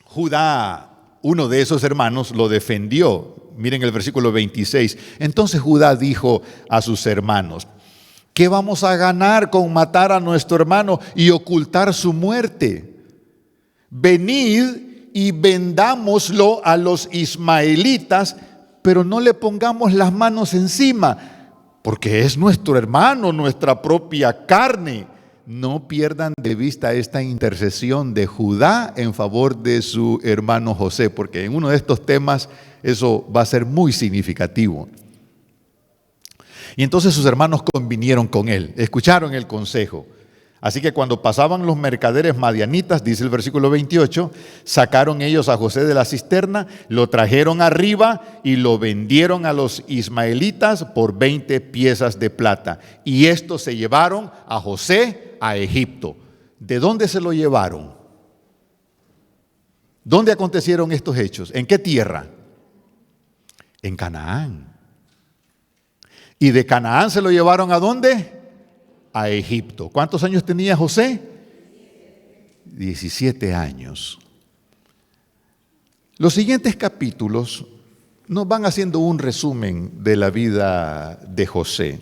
Judá, uno de esos hermanos, lo defendió. Miren el versículo 26. Entonces Judá dijo a sus hermanos, ¿qué vamos a ganar con matar a nuestro hermano y ocultar su muerte? Venid y vendámoslo a los ismaelitas, pero no le pongamos las manos encima, porque es nuestro hermano, nuestra propia carne. No pierdan de vista esta intercesión de Judá en favor de su hermano José, porque en uno de estos temas eso va a ser muy significativo. Y entonces sus hermanos convinieron con él, escucharon el consejo. Así que cuando pasaban los mercaderes madianitas, dice el versículo 28, sacaron ellos a José de la cisterna, lo trajeron arriba y lo vendieron a los ismaelitas por 20 piezas de plata. Y estos se llevaron a José a Egipto. ¿De dónde se lo llevaron? ¿Dónde acontecieron estos hechos? ¿En qué tierra? En Canaán. ¿Y de Canaán se lo llevaron a dónde? A Egipto. ¿Cuántos años tenía José? 17 años. Los siguientes capítulos nos van haciendo un resumen de la vida de José.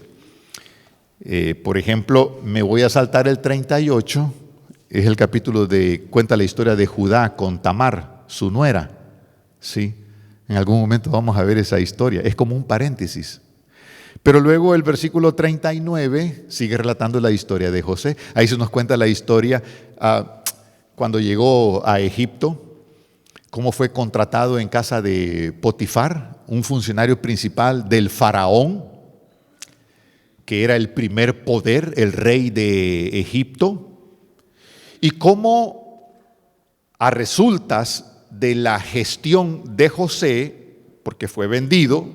Por ejemplo, me voy a saltar el 38, es el capítulo cuenta la historia de Judá con Tamar, su nuera. ¿Sí? En algún momento vamos a ver esa historia, es como un paréntesis. Pero luego el versículo 39 sigue relatando la historia de José. Ahí se nos cuenta la historia cuando llegó a Egipto, cómo fue contratado en casa de Potifar, un funcionario principal del faraón, que era el primer poder, el rey de Egipto, y cómo a resultas de la gestión de José, porque fue vendido,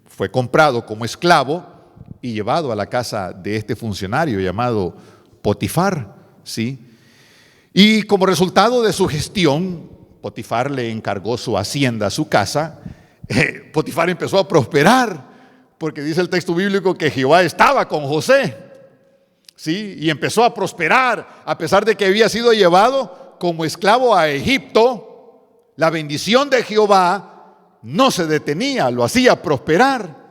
fue comprado como esclavo y llevado a la casa de este funcionario llamado Potifar, ¿sí? Y como resultado de su gestión, Potifar le encargó su hacienda, su casa. Potifar empezó a prosperar, porque dice el texto bíblico que Jehová estaba con José, ¿sí? Y empezó a prosperar, a pesar de que había sido llevado como esclavo a Egipto. La bendición de Jehová no se detenía, lo hacía prosperar.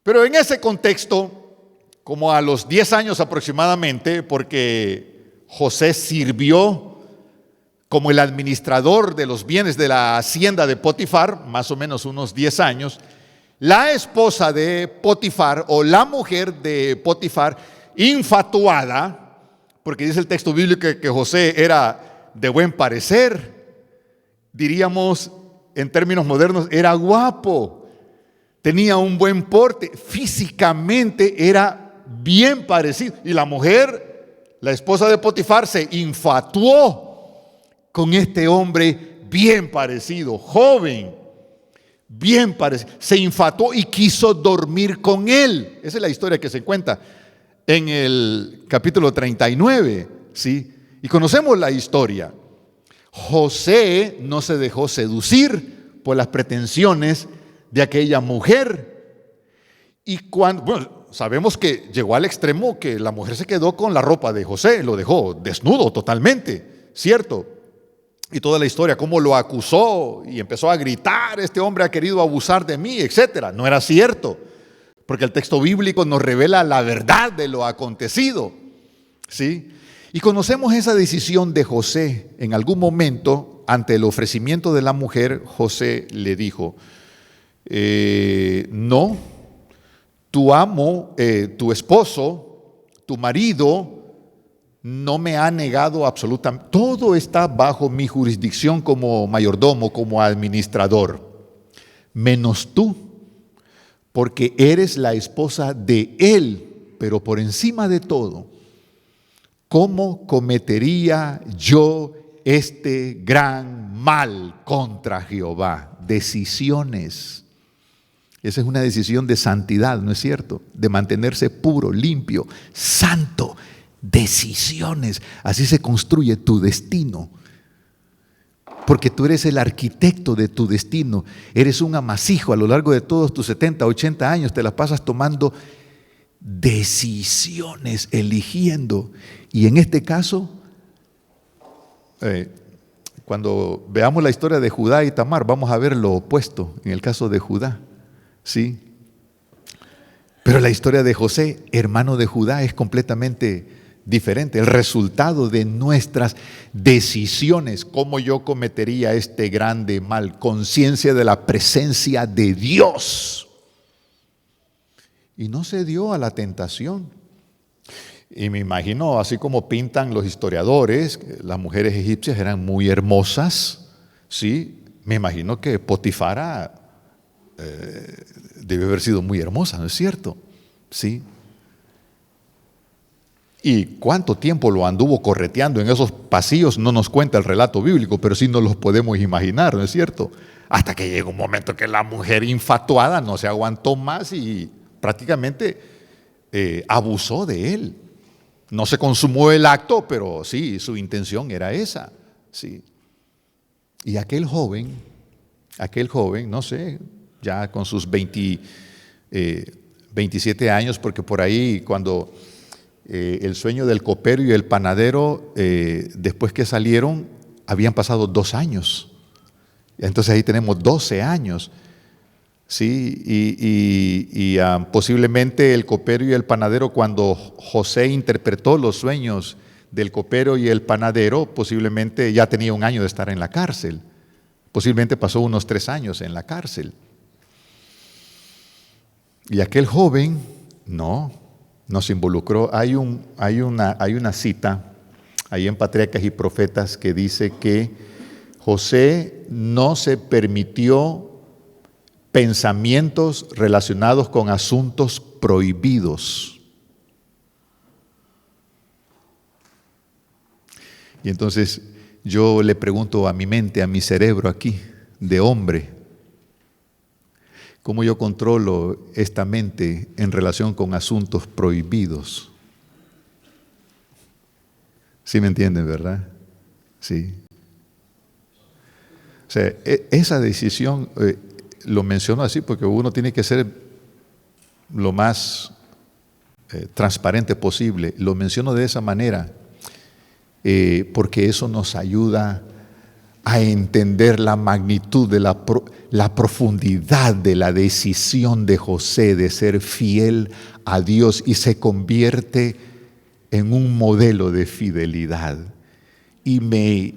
Pero en ese contexto, como a los 10 años aproximadamente, porque José sirvió como el administrador de los bienes de la hacienda de Potifar, más o menos unos 10 años, la esposa de Potifar o la mujer de Potifar, infatuada, porque dice el texto bíblico que José era de buen parecer, diríamos en términos modernos, era guapo, tenía un buen porte, físicamente era bien parecido. Y la mujer, la esposa de Potifar, se infatuó con este hombre bien parecido, joven, bien parecido. Se infatuó y quiso dormir con él. Esa es la historia que se cuenta en el capítulo 39, ¿sí? Y conocemos la historia. José no se dejó seducir por las pretensiones de aquella mujer. Y cuando, sabemos que llegó al extremo que la mujer se quedó con la ropa de José, lo dejó desnudo totalmente, ¿cierto? Y toda la historia, cómo lo acusó y empezó a gritar, este hombre ha querido abusar de mí, etcétera. No era cierto, porque el texto bíblico nos revela la verdad de lo acontecido, ¿sí? Y conocemos esa decisión de José. En algún momento, ante el ofrecimiento de la mujer, José le dijo, no, tu amo, tu esposo, tu marido, no me ha negado absolutamente. Todo está bajo mi jurisdicción como mayordomo, como administrador. menos tú, porque eres la esposa de él, pero por encima de todo, ¿cómo cometería yo este gran mal contra Jehová? Decisiones. Esa es una decisión de santidad, ¿no es cierto? De mantenerse puro, limpio, santo. Decisiones. Así se construye tu destino. Porque tú eres el arquitecto de tu destino. Eres un amasijo. A lo largo de todos tus 70, 80 años te las pasas tomando decisiones, eligiendo. Y en este caso, cuando veamos la historia de Judá y Tamar, vamos a ver lo opuesto en el caso de Judá. ¿Sí? Pero la historia de José, hermano de Judá, es completamente diferente. El resultado de nuestras decisiones, cómo yo cometería este grande mal, conciencia de la presencia de Dios. Y no se dio a la tentación. Y me imagino, así como pintan los historiadores, las mujeres egipcias eran muy hermosas, ¿sí? Me imagino que Potifara debe haber sido muy hermosa, ¿no es cierto? Sí. Y cuánto tiempo lo anduvo correteando en esos pasillos, no nos cuenta el relato bíblico, pero sí nos los podemos imaginar, ¿no es cierto? Hasta que llegó un momento que la mujer infatuada no se aguantó más y prácticamente abusó de él. No se consumó el acto, pero sí, su intención era esa. Sí. Y aquel joven, no sé, ya con sus 27 años, porque por ahí cuando el sueño del copero y el panadero, después que salieron, habían pasado 2 años. Entonces ahí tenemos 12 años. Sí, y posiblemente el copero y el panadero, cuando José interpretó los sueños del copero y el panadero, posiblemente ya tenía 1 año de estar en la cárcel. Posiblemente pasó unos 3 años en la cárcel. Y aquel joven no se involucró. Hay una cita ahí en Patriarcas y Profetas que dice que José no se permitió pensamientos relacionados con asuntos prohibidos. Y entonces yo le pregunto a mi mente, a mi cerebro aquí, de hombre, ¿cómo yo controlo esta mente en relación con asuntos prohibidos? ¿Sí me entienden, verdad? Sí. O sea, esa decisión, lo menciono así porque uno tiene que ser lo más transparente posible. Lo menciono de esa manera porque eso nos ayuda a entender la magnitud de la profundidad de la decisión de José de ser fiel a Dios, y se convierte en un modelo de fidelidad. Y me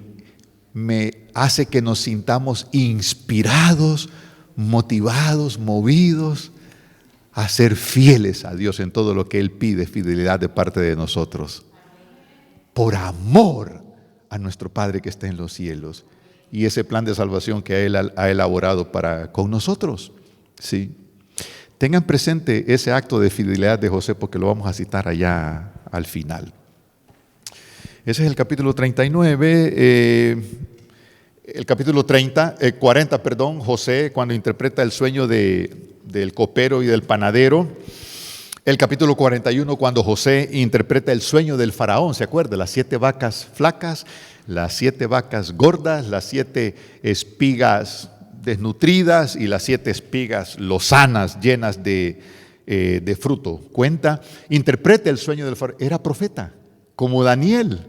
hace que nos sintamos inspirados, motivados, movidos a ser fieles a Dios en todo lo que Él pide, fidelidad de parte de nosotros, por amor a nuestro Padre que está en los cielos, y ese plan de salvación que Él ha elaborado con nosotros. ¿Sí? Tengan presente ese acto de fidelidad de José, porque lo vamos a citar allá al final. Ese es el capítulo 39. El capítulo 40, José, cuando interpreta el sueño del copero y del panadero. El capítulo 41, cuando José interpreta el sueño del faraón, ¿se acuerda? Las 7 vacas flacas, las 7 vacas gordas, las 7 espigas desnutridas y las 7 espigas lozanas llenas de fruto. Cuenta, interpreta el sueño del faraón. Era profeta, como Daniel.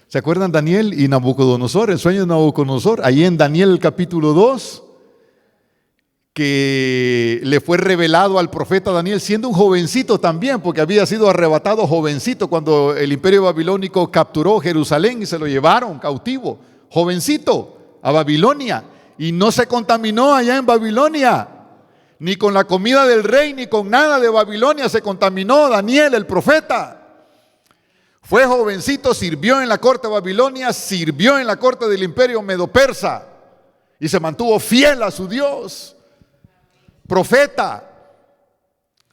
¿Se acuerdan Daniel y Nabucodonosor? El sueño de Nabucodonosor, ahí en Daniel el capítulo 2, que le fue revelado al profeta Daniel siendo un jovencito también, porque había sido arrebatado jovencito cuando el imperio babilónico capturó Jerusalén y se lo llevaron cautivo, jovencito, a Babilonia, y no se contaminó allá en Babilonia, ni con la comida del rey, ni con nada de Babilonia se contaminó Daniel el profeta. Fue jovencito, sirvió en la corte de Babilonia, sirvió en la corte del imperio medo-persa y se mantuvo fiel a su Dios. profeta.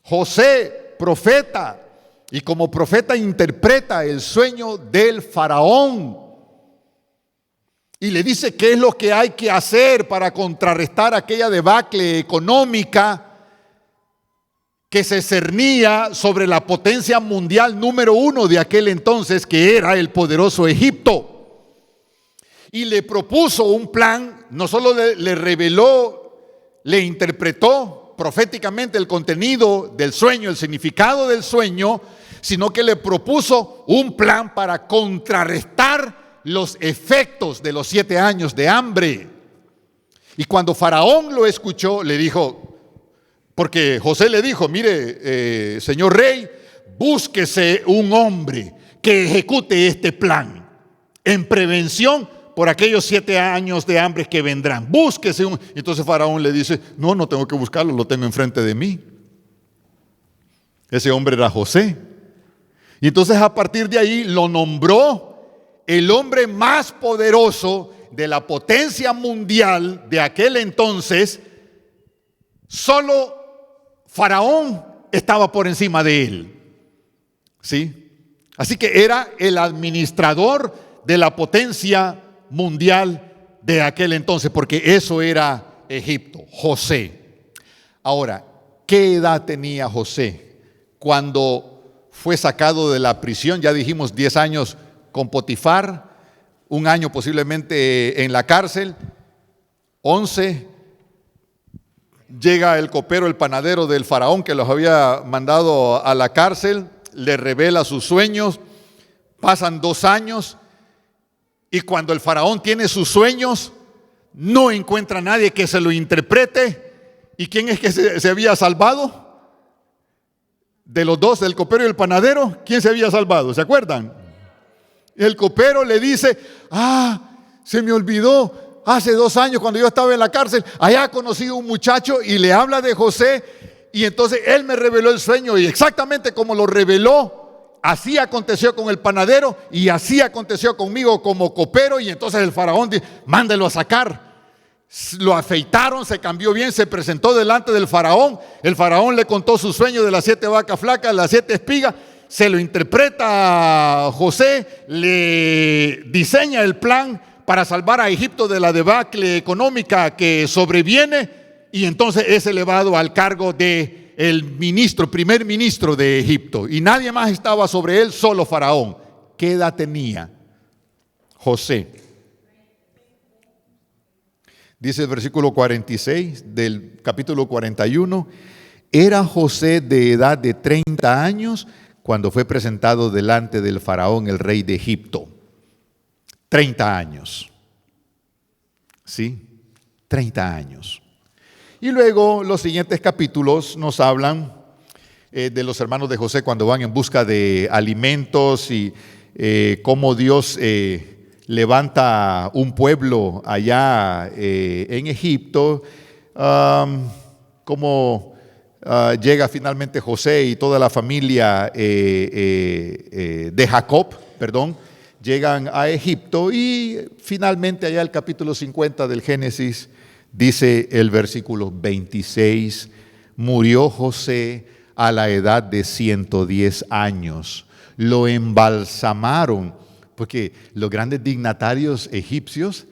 José, profeta. Y como profeta interpreta el sueño del faraón. Y le dice qué es lo que hay que hacer para contrarrestar aquella debacle económica que se cernía sobre la potencia mundial número 1 de aquel entonces, que era el poderoso Egipto. Y le propuso un plan, no solo le reveló, le interpretó proféticamente el contenido del sueño, el significado del sueño, sino que le propuso un plan para contrarrestar los efectos de los 7 años de hambre. Y cuando Faraón lo escuchó, le dijo, porque José le dijo, mire, señor rey, búsquese un hombre que ejecute este plan en prevención por aquellos 7 años de hambre que vendrán. Búsquese un... Entonces Faraón le dice, no tengo que buscarlo, lo tengo enfrente de mí. Ese hombre era José. Y entonces a partir de ahí lo nombró el hombre más poderoso de la potencia mundial de aquel entonces. Solo Faraón estaba por encima de él. ¿Sí? Así que era el administrador de la potencia mundial de aquel entonces, porque eso era Egipto, José. Ahora, ¿qué edad tenía José cuando fue sacado de la prisión? Ya dijimos 10 años con Potifar, 1 año posiblemente en la cárcel, 11. Llega el copero, el panadero del faraón que los había mandado a la cárcel, le revela sus sueños, pasan 2 años y cuando el faraón tiene sus sueños, no encuentra a nadie que se lo interprete. ¿Y quién es que se había salvado? De los 2, del copero y el panadero, ¿quién se había salvado? ¿Se acuerdan? El copero le dice, se me olvidó, hace 2 años cuando yo estaba en la cárcel, allá conocí a un muchacho y le habla de José y entonces él me reveló el sueño y exactamente como lo reveló, así aconteció con el panadero y así aconteció conmigo como copero. Y entonces el faraón dice, mándelo a sacar. Lo afeitaron, se cambió bien, se presentó delante del faraón. El faraón le contó su sueño de las 7 vacas flacas, las 7 espigas. Se lo interpreta a José, le diseña el plan para salvar a Egipto de la debacle económica que sobreviene, y entonces es elevado al cargo de el ministro, primer ministro de Egipto, y nadie más estaba sobre él, solo Faraón. ¿Qué edad tenía José? Dice el versículo 46 del capítulo 41, era José de edad de 30 años cuando fue presentado delante del faraón, el rey de Egipto. 30 años. ¿Sí? 30 años. Y luego los siguientes capítulos nos hablan de los hermanos de José cuando van en busca de alimentos y cómo Dios levanta un pueblo allá en Egipto, cómo llega finalmente José y toda la familia de Jacob, llegan a Egipto, y finalmente allá el capítulo 50 del Génesis dice el versículo 26, murió José a la edad de 110 años, lo embalsamaron, porque los grandes dignatarios egipcios,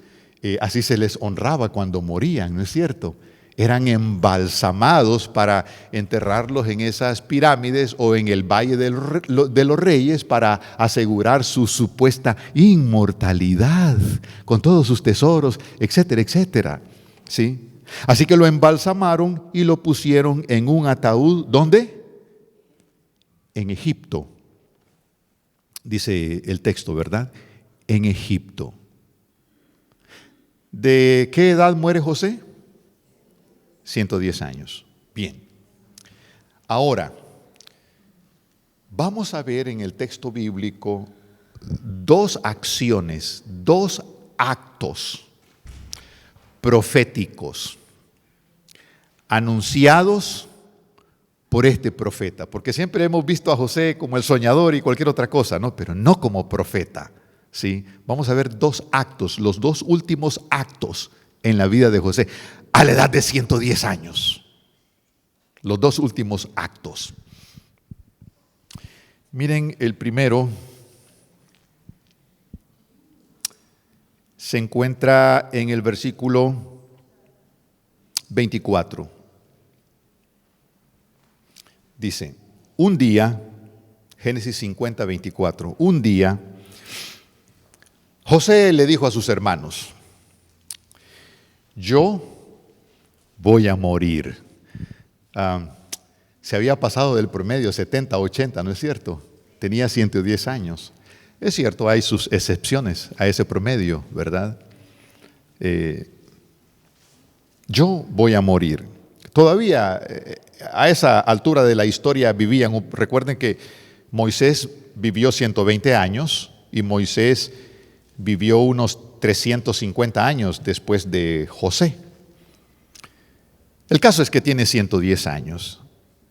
así se les honraba cuando morían, ¿no es cierto? Eran embalsamados para enterrarlos en esas pirámides o en el Valle de los Reyes para asegurar su supuesta inmortalidad con todos sus tesoros, etcétera, etcétera. ¿Sí? Así que lo embalsamaron y lo pusieron en un ataúd. ¿Dónde? En Egipto. Dice el texto, ¿verdad? En Egipto. ¿De qué edad muere José? 110 años. Bien. Ahora, vamos a ver en el texto bíblico 2 acciones, 2 actos proféticos anunciados por este profeta, porque siempre hemos visto a José como el soñador y cualquier otra cosa, ¿no? Pero no como profeta, ¿sí? Vamos a ver 2 actos, los 2 últimos actos en la vida de José, a la edad de 110 años. los dos últimos actos. Miren, el primero se encuentra en el versículo 24. Dice, un día, Génesis 50, 24, un día, José le dijo a sus hermanos, yo voy a morir. Se había pasado del promedio 70, 80, ¿no es cierto? Tenía 110 años. Es cierto, hay sus excepciones a ese promedio, ¿verdad? Yo voy a morir. Todavía a esa altura de la historia vivían, recuerden que Moisés vivió 120 años y Moisés vivió unos 350 años después de José. El caso es que tiene 110 años.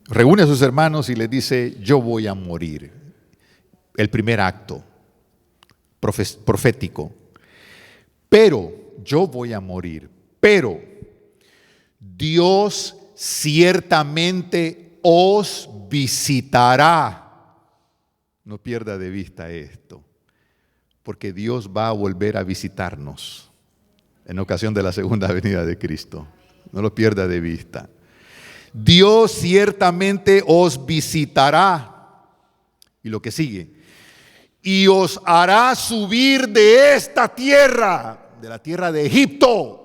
Reúne a sus hermanos y les dice, yo voy a morir. El primer acto profético. Pero yo voy a morir. Pero Dios ciertamente os visitará. No pierda de vista esto, porque Dios va a volver a visitarnos en ocasión de la segunda venida de Cristo. No lo pierda de vista. Dios ciertamente os visitará. Y lo que sigue, y os hará subir de esta tierra, de la tierra de Egipto,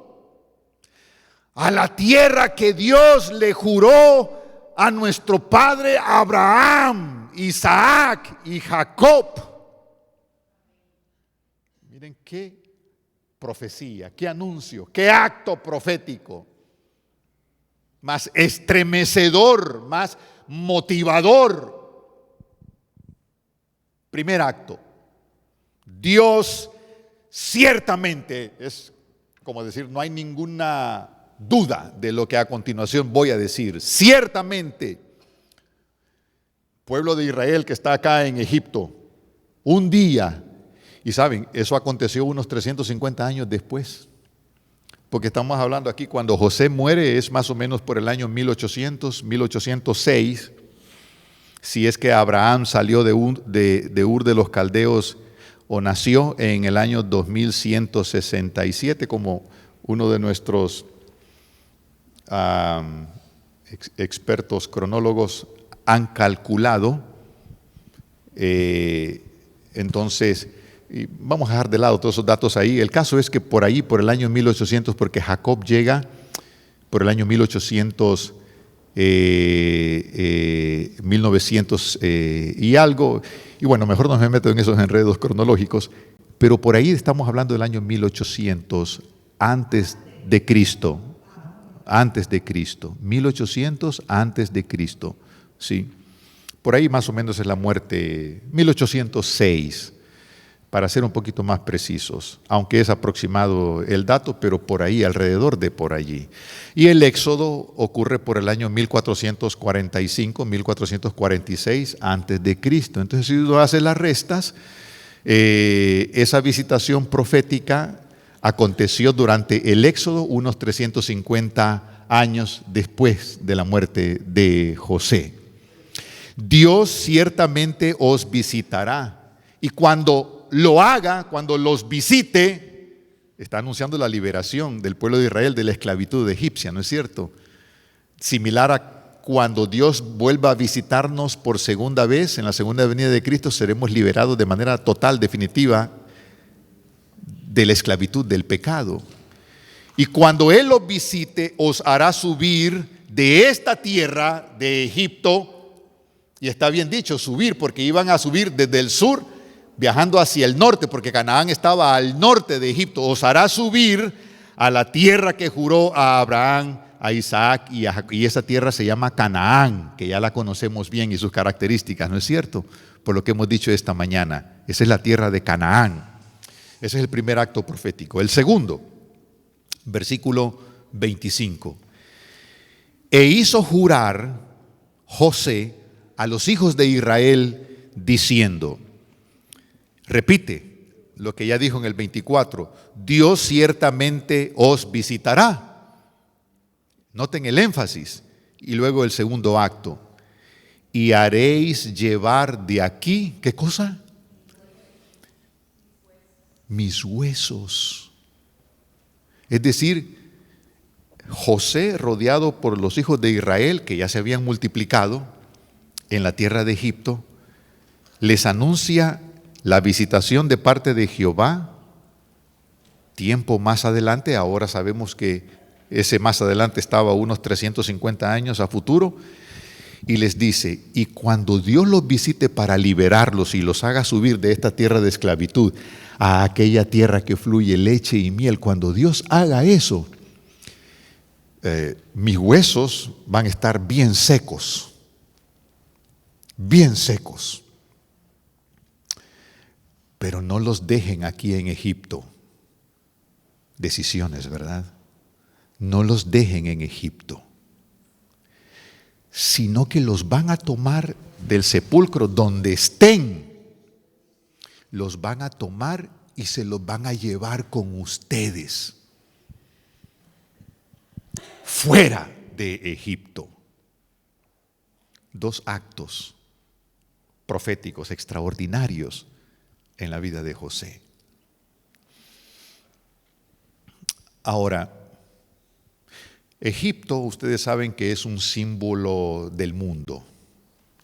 a la tierra que Dios le juró a nuestro padre Abraham, Isaac y Jacob. Miren qué profecía, qué anuncio, qué acto profético, más estremecedor, más motivador. Primer acto, Dios ciertamente, es como decir, no hay ninguna duda de lo que a continuación voy a decir. Ciertamente, pueblo de Israel que está acá en Egipto, un día, y saben, eso aconteció unos 350 años después, porque estamos hablando aquí cuando José muere, es más o menos por el año 1800, 1806, si es que Abraham salió de Ur de los Caldeos o nació en el año 2167, como uno de nuestros expertos cronólogos han calculado. Entonces, vamos a dejar de lado todos esos datos ahí. El caso es que por ahí, por el año 1800, porque Jacob llega por el año 1800, 1900 y algo, y bueno, mejor no me meto en esos enredos cronológicos, pero por ahí estamos hablando del año 1800 antes de Cristo, 1800 antes de Cristo, ¿sí? Por ahí más o menos es la muerte, 1806, para ser un poquito más precisos, aunque es aproximado el dato, pero por ahí, alrededor de por allí. Y el éxodo ocurre por el año 1445, 1446 antes de Cristo. Entonces, si uno hace las restas, esa visitación profética aconteció durante el éxodo unos 350 años después de la muerte de José. Dios ciertamente os visitará, y cuando lo haga, cuando los visite, está anunciando la liberación del pueblo de Israel de la esclavitud egipcia, ¿no es cierto? Similar a cuando Dios vuelva a visitarnos por segunda vez, en la segunda venida de Cristo, seremos liberados de manera total, definitiva, de la esclavitud del pecado. Y cuando Él los visite, os hará subir de esta tierra de Egipto, y está bien dicho, subir, porque iban a subir desde el sur, viajando hacia el norte, porque Canaán estaba al norte de Egipto. Os hará subir a la tierra que juró a Abraham, a Isaac y a Jacob. Y esa tierra se llama Canaán, que ya la conocemos bien y sus características, ¿no es cierto? Por lo que hemos dicho esta mañana. Esa es la tierra de Canaán. Ese es el primer acto profético. El segundo, versículo 25. E hizo jurar José a los hijos de Israel diciendo, repite lo que ya dijo en el 24, Dios ciertamente os visitará. Noten el énfasis, Y luego el segundo acto. Y haréis llevar de aquí, ¿qué cosa? Mis huesos. Es decir, José, rodeado por los hijos de Israel, que ya se habían multiplicado en la tierra de Egipto, les anuncia la visitación de parte de Jehová. Tiempo más adelante, ahora sabemos que ese más adelante estaba unos 350 años a futuro, y les dice, y cuando Dios los visite para liberarlos y los haga subir de esta tierra de esclavitud a aquella tierra que fluye leche y miel, cuando Dios haga eso, mis huesos van a estar bien secos, bien secos. Pero no los dejen aquí en Egipto. Decisiones, ¿verdad? No los dejen en Egipto, sino que los van a tomar del sepulcro donde estén. Los van a tomar y se los van a llevar con ustedes fuera de Egipto. Dos actos proféticos extraordinarios en la vida de José. Ahora, Egipto, ustedes saben que es un símbolo del mundo,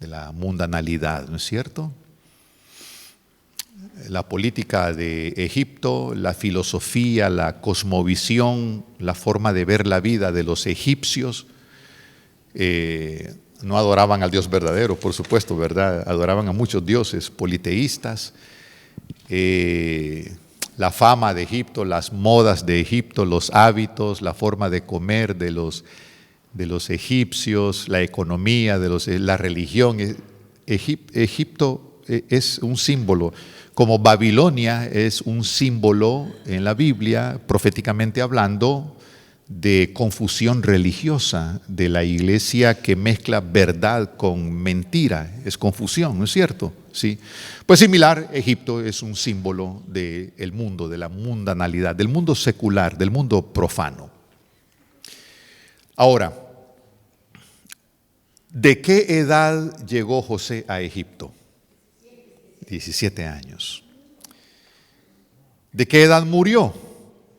de la mundanalidad, ¿no es cierto? La política de Egipto, la filosofía, la cosmovisión, la forma de ver la vida de los egipcios, no adoraban al Dios verdadero, por supuesto, ¿verdad? Adoraban a muchos dioses politeístas. La fama de Egipto, las modas de Egipto, los hábitos, la forma de comer de los egipcios, la economía, la religión. Egipto es un símbolo, como Babilonia es un símbolo en la Biblia, proféticamente hablando, de confusión religiosa de la iglesia que mezcla verdad con mentira. Es confusión, ¿no es cierto? Sí. Pues similar, Egipto es un símbolo del mundo, de la mundanalidad, del mundo secular, del mundo profano. Ahora, ¿de qué edad llegó José a Egipto? 17 años. ¿De qué edad murió?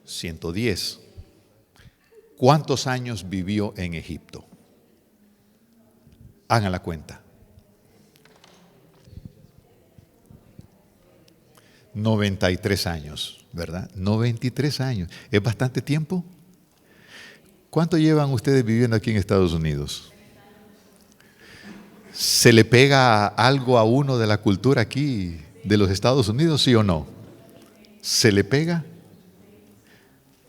110. ¿Cuántos años vivió en Egipto? Hagan la cuenta. 93 años, ¿verdad? 93 años. ¿Es bastante tiempo? ¿Cuánto llevan ustedes viviendo aquí en Estados Unidos? ¿Se le pega algo a uno de la cultura aquí de los Estados Unidos, sí o no? ¿Se le pega?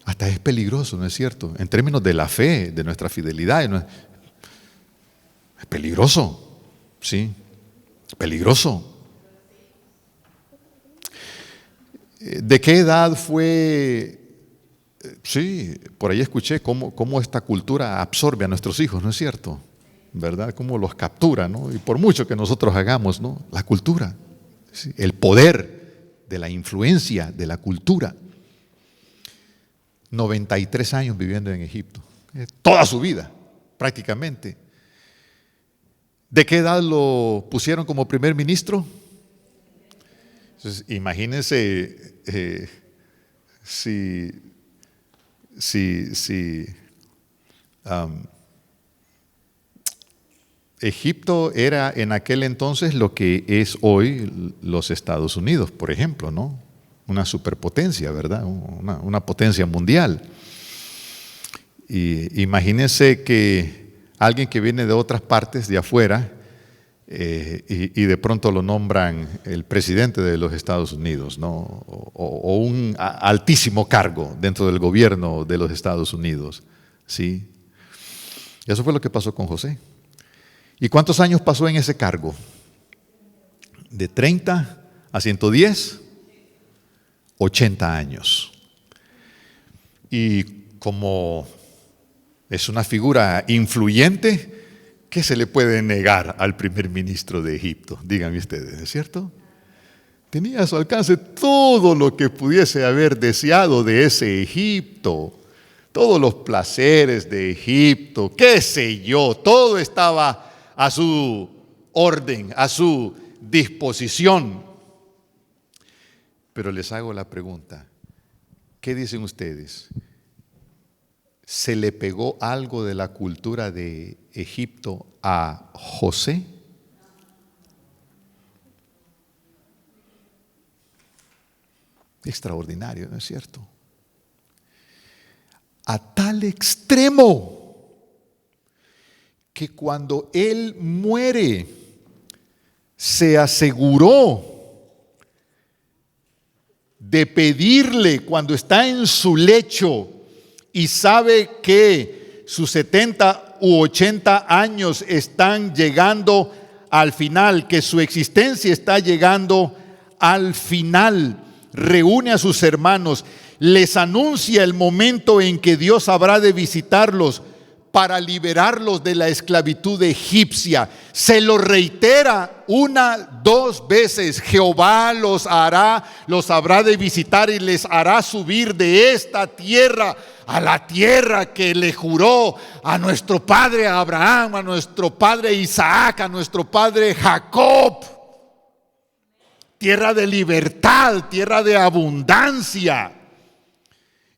Hasta es peligroso, ¿no es cierto? En términos de la fe, de nuestra fidelidad. Es peligroso, ¿sí? Peligroso. ¿De qué edad fue? Sí, por ahí escuché cómo esta cultura absorbe a nuestros hijos, ¿no es cierto? ¿Verdad? Cómo los captura, ¿no? Y por mucho que nosotros hagamos, ¿no? La cultura, ¿sí? El poder de la influencia de la cultura. 93 años viviendo en Egipto, toda su vida, prácticamente. ¿De qué edad lo pusieron como primer ministro? Entonces, imagínense Egipto era en aquel entonces lo que es hoy los Estados Unidos, por ejemplo, ¿no? Una superpotencia, ¿verdad? Una potencia mundial. Y imagínense que alguien que viene de otras partes, de afuera, y de pronto lo nombran el presidente de los Estados Unidos, ¿no? O un altísimo cargo dentro del gobierno de los Estados Unidos, ¿sí? Y eso fue lo que pasó con José. ¿Y cuántos años pasó en ese cargo? De 30 a 110, 80 años. Y como es una figura influyente, ¿qué se le puede negar al primer ministro de Egipto? Díganme ustedes, ¿es cierto? Tenía a su alcance todo lo que pudiese haber deseado de ese Egipto. todos los placeres de Egipto, qué sé yo, todo estaba a su orden, a su disposición. Pero les hago la pregunta, ¿qué dicen ustedes? ¿Se le pegó algo de la cultura de Egipto a José? Extraordinario, ¿no es cierto? A tal extremo que cuando él muere, se aseguró de pedirle cuando está en su lecho y sabe que sus 70 u 80 años están llegando al final, que su existencia está llegando al final. Reúne a sus hermanos, les anuncia el momento en que Dios habrá de visitarlos para liberarlos de la esclavitud egipcia. Se lo reitera 1, 2 veces. Jehová los habrá de visitar y les hará subir de esta tierra a la tierra que le juró a nuestro padre Abraham, a nuestro padre Isaac, a nuestro padre Jacob. Tierra de libertad, tierra de abundancia.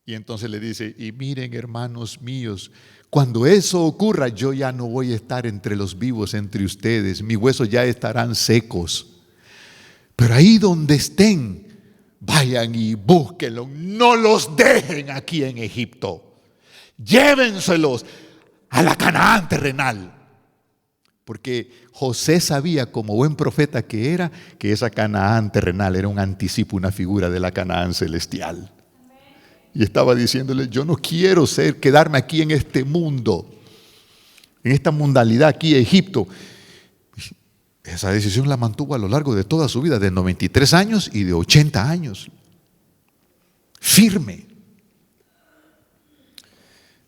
Y entonces le dice, y miren, hermanos míos, cuando eso ocurra, yo ya no voy a estar entre los vivos, entre ustedes. Mis huesos ya estarán secos. Pero ahí donde estén, vayan y búsquenlos. No los dejen aquí en Egipto. Llévenselos a la Canaán terrenal. Porque José sabía, como buen profeta que era, que esa Canaán terrenal era un anticipo, una figura de la Canaán celestial. Y estaba diciéndole, yo no quiero quedarme aquí en este mundo, en esta mundalidad aquí en Egipto. Esa decisión la mantuvo a lo largo de toda su vida, de 93 años y de 80 años. Firme.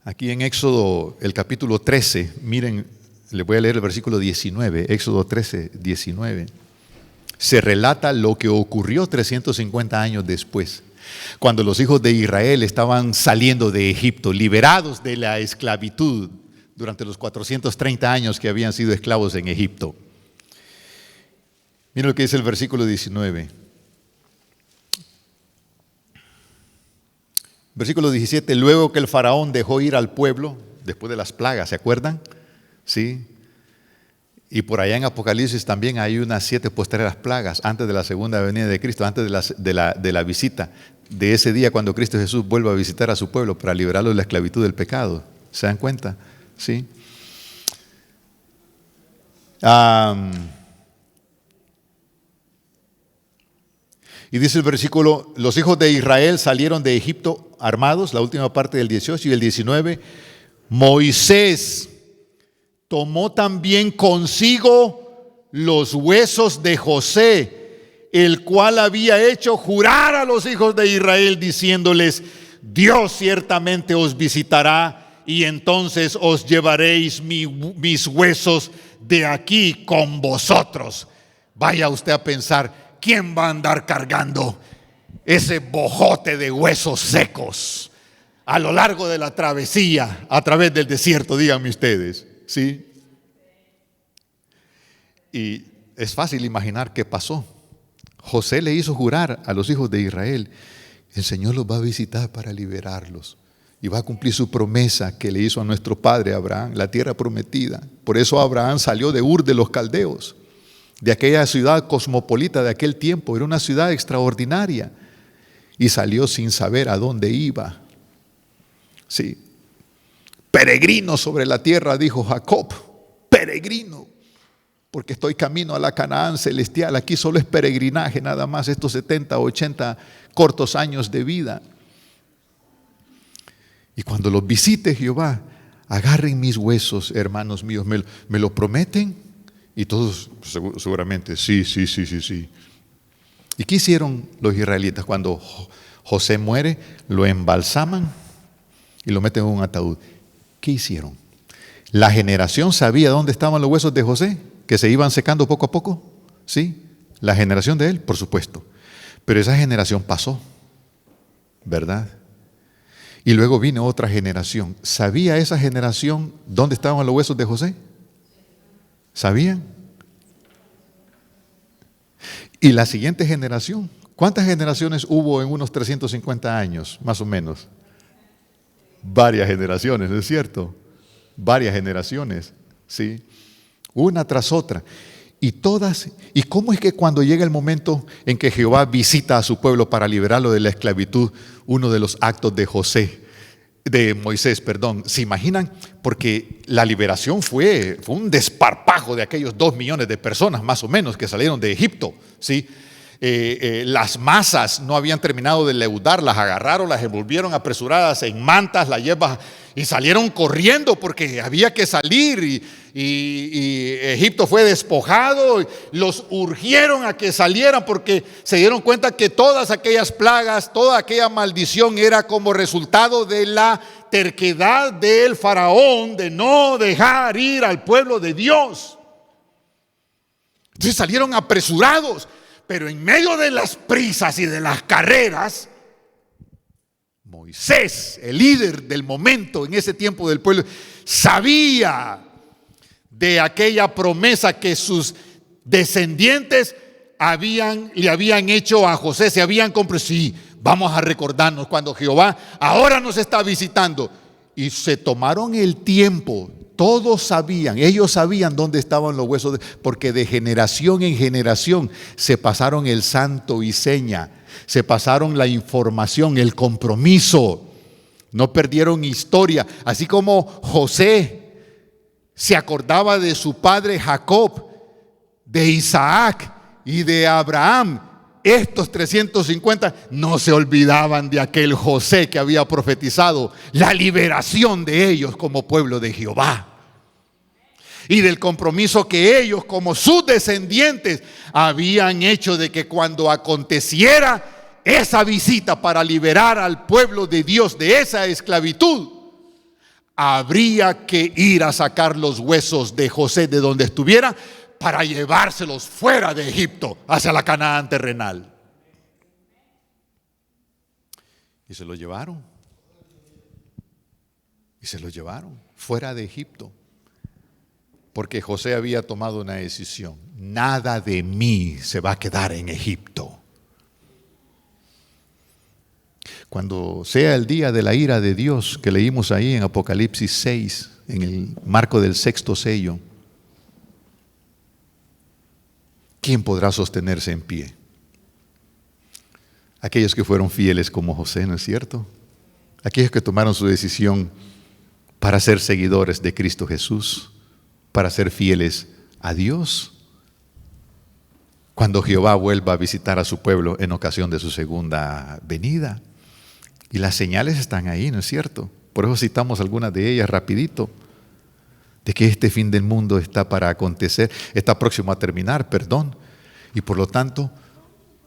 Aquí en Éxodo, el capítulo 13, miren, les voy a leer el versículo 19, Éxodo 13, 19. Se relata lo que ocurrió 350 años después, cuando los hijos de Israel estaban saliendo de Egipto, liberados de la esclavitud durante los 430 años que habían sido esclavos en Egipto. Miren lo que dice el versículo 19. Versículo 17, luego que el faraón dejó ir al pueblo, después de las plagas, ¿se acuerdan? Sí. Y por allá en Apocalipsis también hay unas 7 postreras plagas antes de la segunda venida de Cristo, antes de la visita de ese día cuando Cristo Jesús vuelva a visitar a su pueblo para liberarlo de la esclavitud del pecado. ¿Se dan cuenta? Sí. Y dice el versículo, los hijos de Israel salieron de Egipto armados, la última parte del 18 y el 19. Moisés tomó también consigo los huesos de José, el cual había hecho jurar a los hijos de Israel, diciéndoles, Dios ciertamente os visitará y entonces os llevaréis mis huesos de aquí con vosotros. Vaya usted a pensar, ¿quién va a andar cargando ese bojote de huesos secos a lo largo de la travesía a través del desierto? Díganme ustedes, ¿sí? Y es fácil imaginar qué pasó. José le hizo jurar a los hijos de Israel, el Señor los va a visitar para liberarlos y va a cumplir su promesa que le hizo a nuestro padre Abraham, la tierra prometida. Por eso Abraham salió de Ur de los Caldeos, de aquella ciudad cosmopolita de aquel tiempo. Era una ciudad extraordinaria y salió sin saber a dónde iba. Sí. Peregrino sobre la tierra, dijo Jacob, peregrino, porque estoy camino a la Canaán celestial. Aquí solo es peregrinaje nada más, estos 70 o 80 cortos años de vida. Y cuando los visite Jehová, agarren mis huesos, hermanos míos, ¿me lo prometen? Y todos seguramente, sí. ¿Y qué hicieron los israelitas cuando José muere? Lo embalsaman y lo meten en un ataúd. ¿Qué hicieron? ¿La generación sabía dónde estaban los huesos de José? ¿Que se iban secando poco a poco? Sí. ¿La generación de él? Por supuesto. Pero esa generación pasó, ¿verdad? Y luego vino otra generación. ¿Sabía esa generación dónde estaban los huesos de José? ¿Sabían? Y la siguiente generación, ¿cuántas generaciones hubo en unos 350 años, más o menos? Varias generaciones, ¿no es cierto? Varias generaciones, ¿sí? Una tras otra. Y todas, ¿y cómo es que cuando llega el momento en que Jehová visita a su pueblo para liberarlo de la esclavitud, uno de los actos de Moisés, ¿se imaginan? Porque la liberación fue un desparpajo de aquellos 2 millones de personas más o menos que salieron de Egipto, ¿sí? Las masas no habían terminado de leudar, las agarraron, las envolvieron apresuradas en mantas, las hierbas, y salieron corriendo porque había que salir, y Egipto fue despojado, los urgieron a que salieran porque se dieron cuenta que todas aquellas plagas, toda aquella maldición era como resultado de la terquedad del faraón de no dejar ir al pueblo de Dios. Entonces salieron apresurados. Pero en medio de las prisas y de las carreras, Moisés, el líder del momento en ese tiempo del pueblo, sabía de aquella promesa que sus descendientes le habían hecho a José, se habían comprometido. Sí, vamos a recordarnos cuando Jehová ahora nos está visitando. Y se tomaron el tiempo. Todos sabían, ellos sabían dónde estaban los huesos, porque de generación en generación se pasaron el santo y seña, se pasaron la información, el compromiso, no perdieron historia. Así como José se acordaba de su padre Jacob, de Isaac y de Abraham, estos 350 no se olvidaban de aquel José que había profetizado la liberación de ellos como pueblo de Jehová. Y del compromiso que ellos como sus descendientes habían hecho de que cuando aconteciera esa visita para liberar al pueblo de Dios de esa esclavitud, habría que ir a sacar los huesos de José de donde estuviera para llevárselos fuera de Egipto hacia la Canaán terrenal. Y se los llevaron. Y se los llevaron fuera de Egipto. Porque José había tomado una decisión. Nada de mí se va a quedar en Egipto. Cuando sea el día de la ira de Dios que leímos ahí en Apocalipsis 6, en el marco del 6º sello, ¿quién podrá sostenerse en pie? Aquellos que fueron fieles como José, ¿no es cierto? Aquellos que tomaron su decisión para ser seguidores de Cristo Jesús, para ser fieles a Dios, cuando Jehová vuelva a visitar a su pueblo en ocasión de su segunda venida. Y las señales están ahí, ¿no es cierto? Por eso citamos algunas de ellas rapidito, de que este fin del mundo está para acontecer, está próximo a terminar, perdón. Y por lo tanto,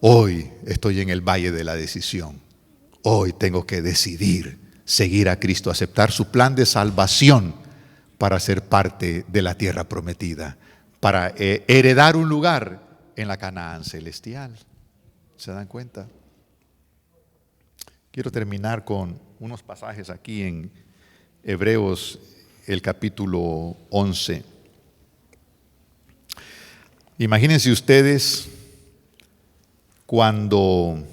hoy estoy en el valle de la decisión. Hoy tengo que decidir seguir a Cristo, aceptar su plan de salvación para ser parte de la tierra prometida, para heredar un lugar en la Canaán celestial. ¿Se dan cuenta? Quiero terminar con unos pasajes aquí en Hebreos, el capítulo 11. Imagínense ustedes cuando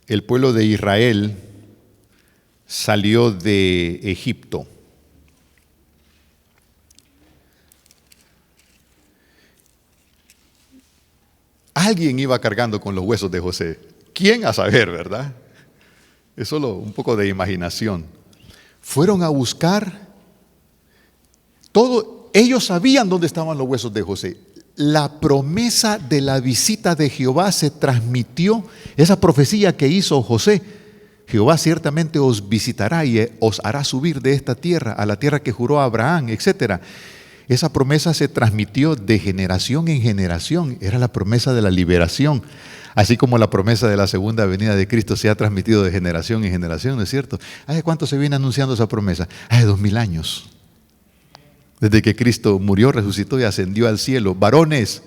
el pueblo de Israel salió de Egipto. Alguien iba cargando con los huesos de José. ¿Quién? A saber, ¿verdad? Es solo un poco de imaginación. Fueron a buscar todo. Ellos sabían dónde estaban los huesos de José. La promesa de la visita de Jehová se transmitió. Esa profecía que hizo José: Jehová ciertamente os visitará y os hará subir de esta tierra a la tierra que juró a Abraham, etc. Esa promesa se transmitió de generación en generación. Era la promesa de la liberación. Así como la promesa de la segunda venida de Cristo se ha transmitido de generación en generación, ¿no es cierto? ¿Hace cuánto se viene anunciando esa promesa? Hace 2000 años. Desde que Cristo murió, resucitó y ascendió al cielo. Varones,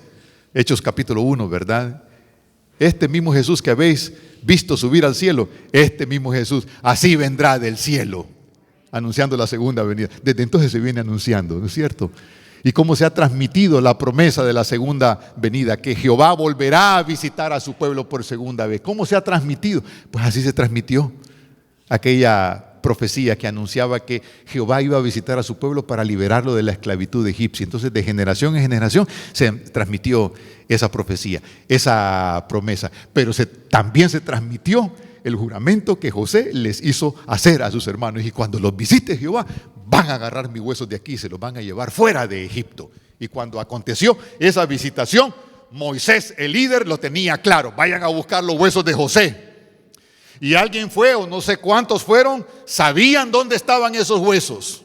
Hechos capítulo 1, ¿verdad? Este mismo Jesús que habéis visto subir al cielo, este mismo Jesús, así vendrá del cielo, anunciando la segunda venida. Desde entonces se viene anunciando, ¿no es cierto? Y cómo se ha transmitido la promesa de la segunda venida, que Jehová volverá a visitar a su pueblo por segunda vez. ¿Cómo se ha transmitido? Pues así se transmitió aquella profecía que anunciaba que Jehová iba a visitar a su pueblo para liberarlo de la esclavitud egipcia. Entonces, de generación en generación se transmitió esa profecía, esa promesa. Pero también se transmitió el juramento que José les hizo hacer a sus hermanos. Y cuando los visite Jehová, van a agarrar mis huesos de aquí y se los van a llevar fuera de Egipto. Y cuando aconteció esa visitación, Moisés, el líder, lo tenía claro. Vayan a buscar los huesos de José. Y alguien fue, o no sé cuántos fueron, sabían dónde estaban esos huesos.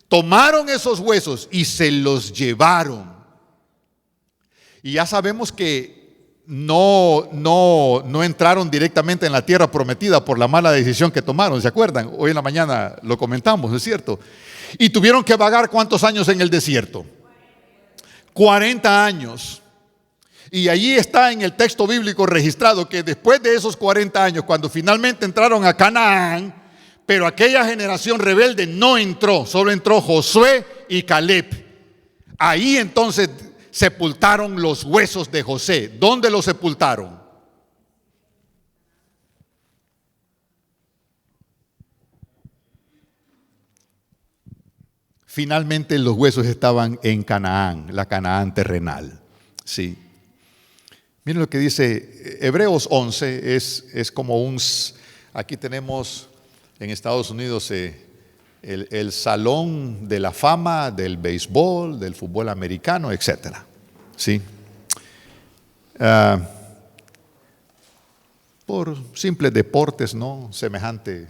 Tomaron esos huesos y se los llevaron. Y ya sabemos que no entraron directamente en la tierra prometida por la mala decisión que tomaron, ¿se acuerdan? Hoy en la mañana lo comentamos, ¿es cierto? Y tuvieron que vagar ¿cuántos años en el desierto? 40 años. Y allí está en el texto bíblico registrado que después de esos 40 años, cuando finalmente entraron a Canaán, pero aquella generación rebelde no entró, solo entró Josué y Caleb. Ahí entonces sepultaron los huesos de José. ¿Dónde los sepultaron? Finalmente los huesos estaban en Canaán, la Canaán terrenal. Sí. Miren lo que dice Hebreos 11, es como aquí tenemos en Estados Unidos el salón de la fama del béisbol, del fútbol americano, etc. ¿Sí? Por simples deportes, ¿no? Semejante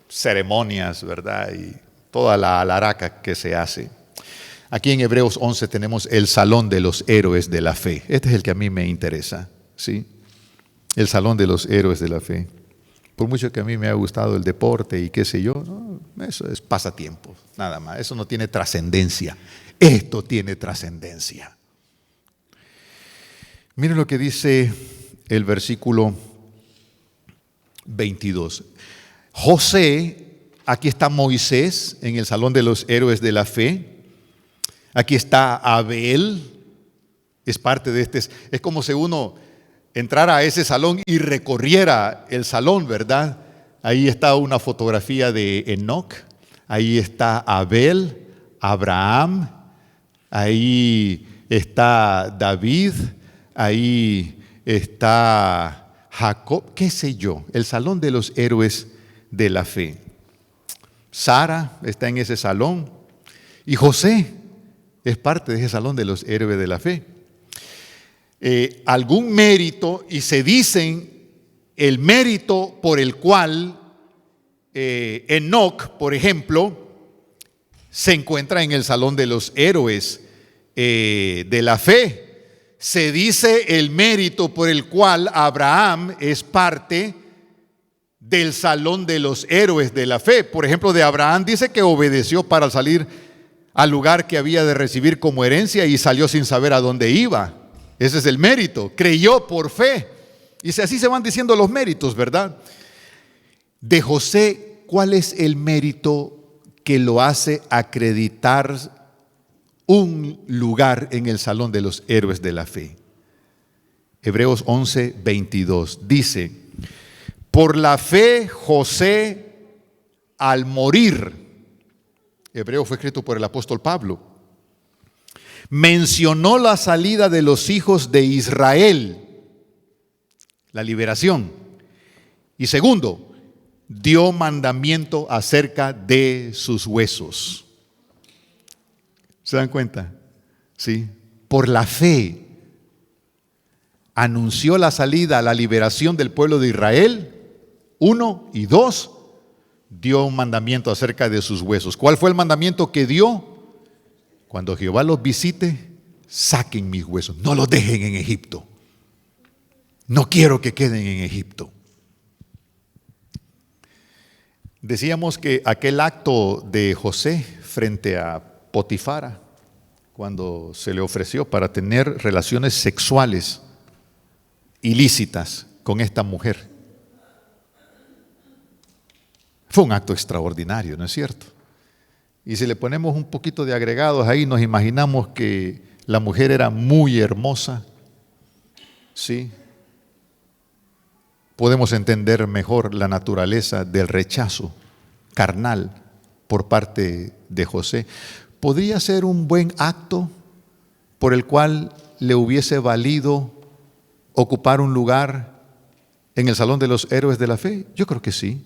ceremonias, ¿verdad? Y toda la alaraca que se hace. Aquí en Hebreos 11 tenemos el salón de los héroes de la fe. Este es el que a mí me interesa, ¿sí? El salón de los héroes de la fe. Por mucho que a mí me ha gustado el deporte y qué sé yo, no, eso es pasatiempo, nada más. Eso no tiene trascendencia. Esto tiene trascendencia. Miren lo que dice el versículo 22. José, aquí está Moisés en el salón de los héroes de la fe. Aquí está Abel, es parte de es como si uno entrara a ese salón y recorriera el salón, ¿verdad? Ahí está una fotografía de Enoc, ahí está Abel, Abraham, ahí está David, ahí está Jacob, qué sé yo, el salón de los héroes de la fe. Sara está en ese salón y José es parte de ese salón de los héroes de la fe. Algún mérito, y se dicen el mérito por el cual Enoc, por ejemplo, se encuentra en el salón de los héroes de la fe. Se dice el mérito por el cual Abraham es parte del salón de los héroes de la fe. Por ejemplo, de Abraham dice que obedeció para salir al lugar que había de recibir como herencia y salió sin saber a dónde iba. Ese es el mérito. Creyó por fe. Y así se van diciendo los méritos, ¿verdad? De José, ¿cuál es el mérito que lo hace acreditar un lugar en el salón de los héroes de la fe? Hebreos 11, 22 dice: por la fe José, al morir, Hebreo fue escrito por el apóstol Pablo, mencionó la salida de los hijos de Israel, la liberación. Y segundo, dio mandamiento acerca de sus huesos. ¿Se dan cuenta? Sí. Por la fe anunció la salida, la liberación del pueblo de Israel, 1, y 2, dio un mandamiento acerca de sus huesos. ¿Cuál fue el mandamiento que dio? Cuando Jehová los visite, saquen mis huesos, no los dejen en Egipto. No quiero que queden en Egipto. Decíamos que aquel acto de José frente a Potifara, cuando se le ofreció para tener relaciones sexuales ilícitas con esta mujer. Fue un acto extraordinario, ¿no es cierto? Y si le ponemos un poquito de agregados ahí, nos imaginamos que la mujer era muy hermosa, ¿sí? Podemos entender mejor la naturaleza del rechazo carnal por parte de José. ¿Podría ser un buen acto por el cual le hubiese valido ocupar un lugar en el Salón de los Héroes de la Fe? Yo creo que sí.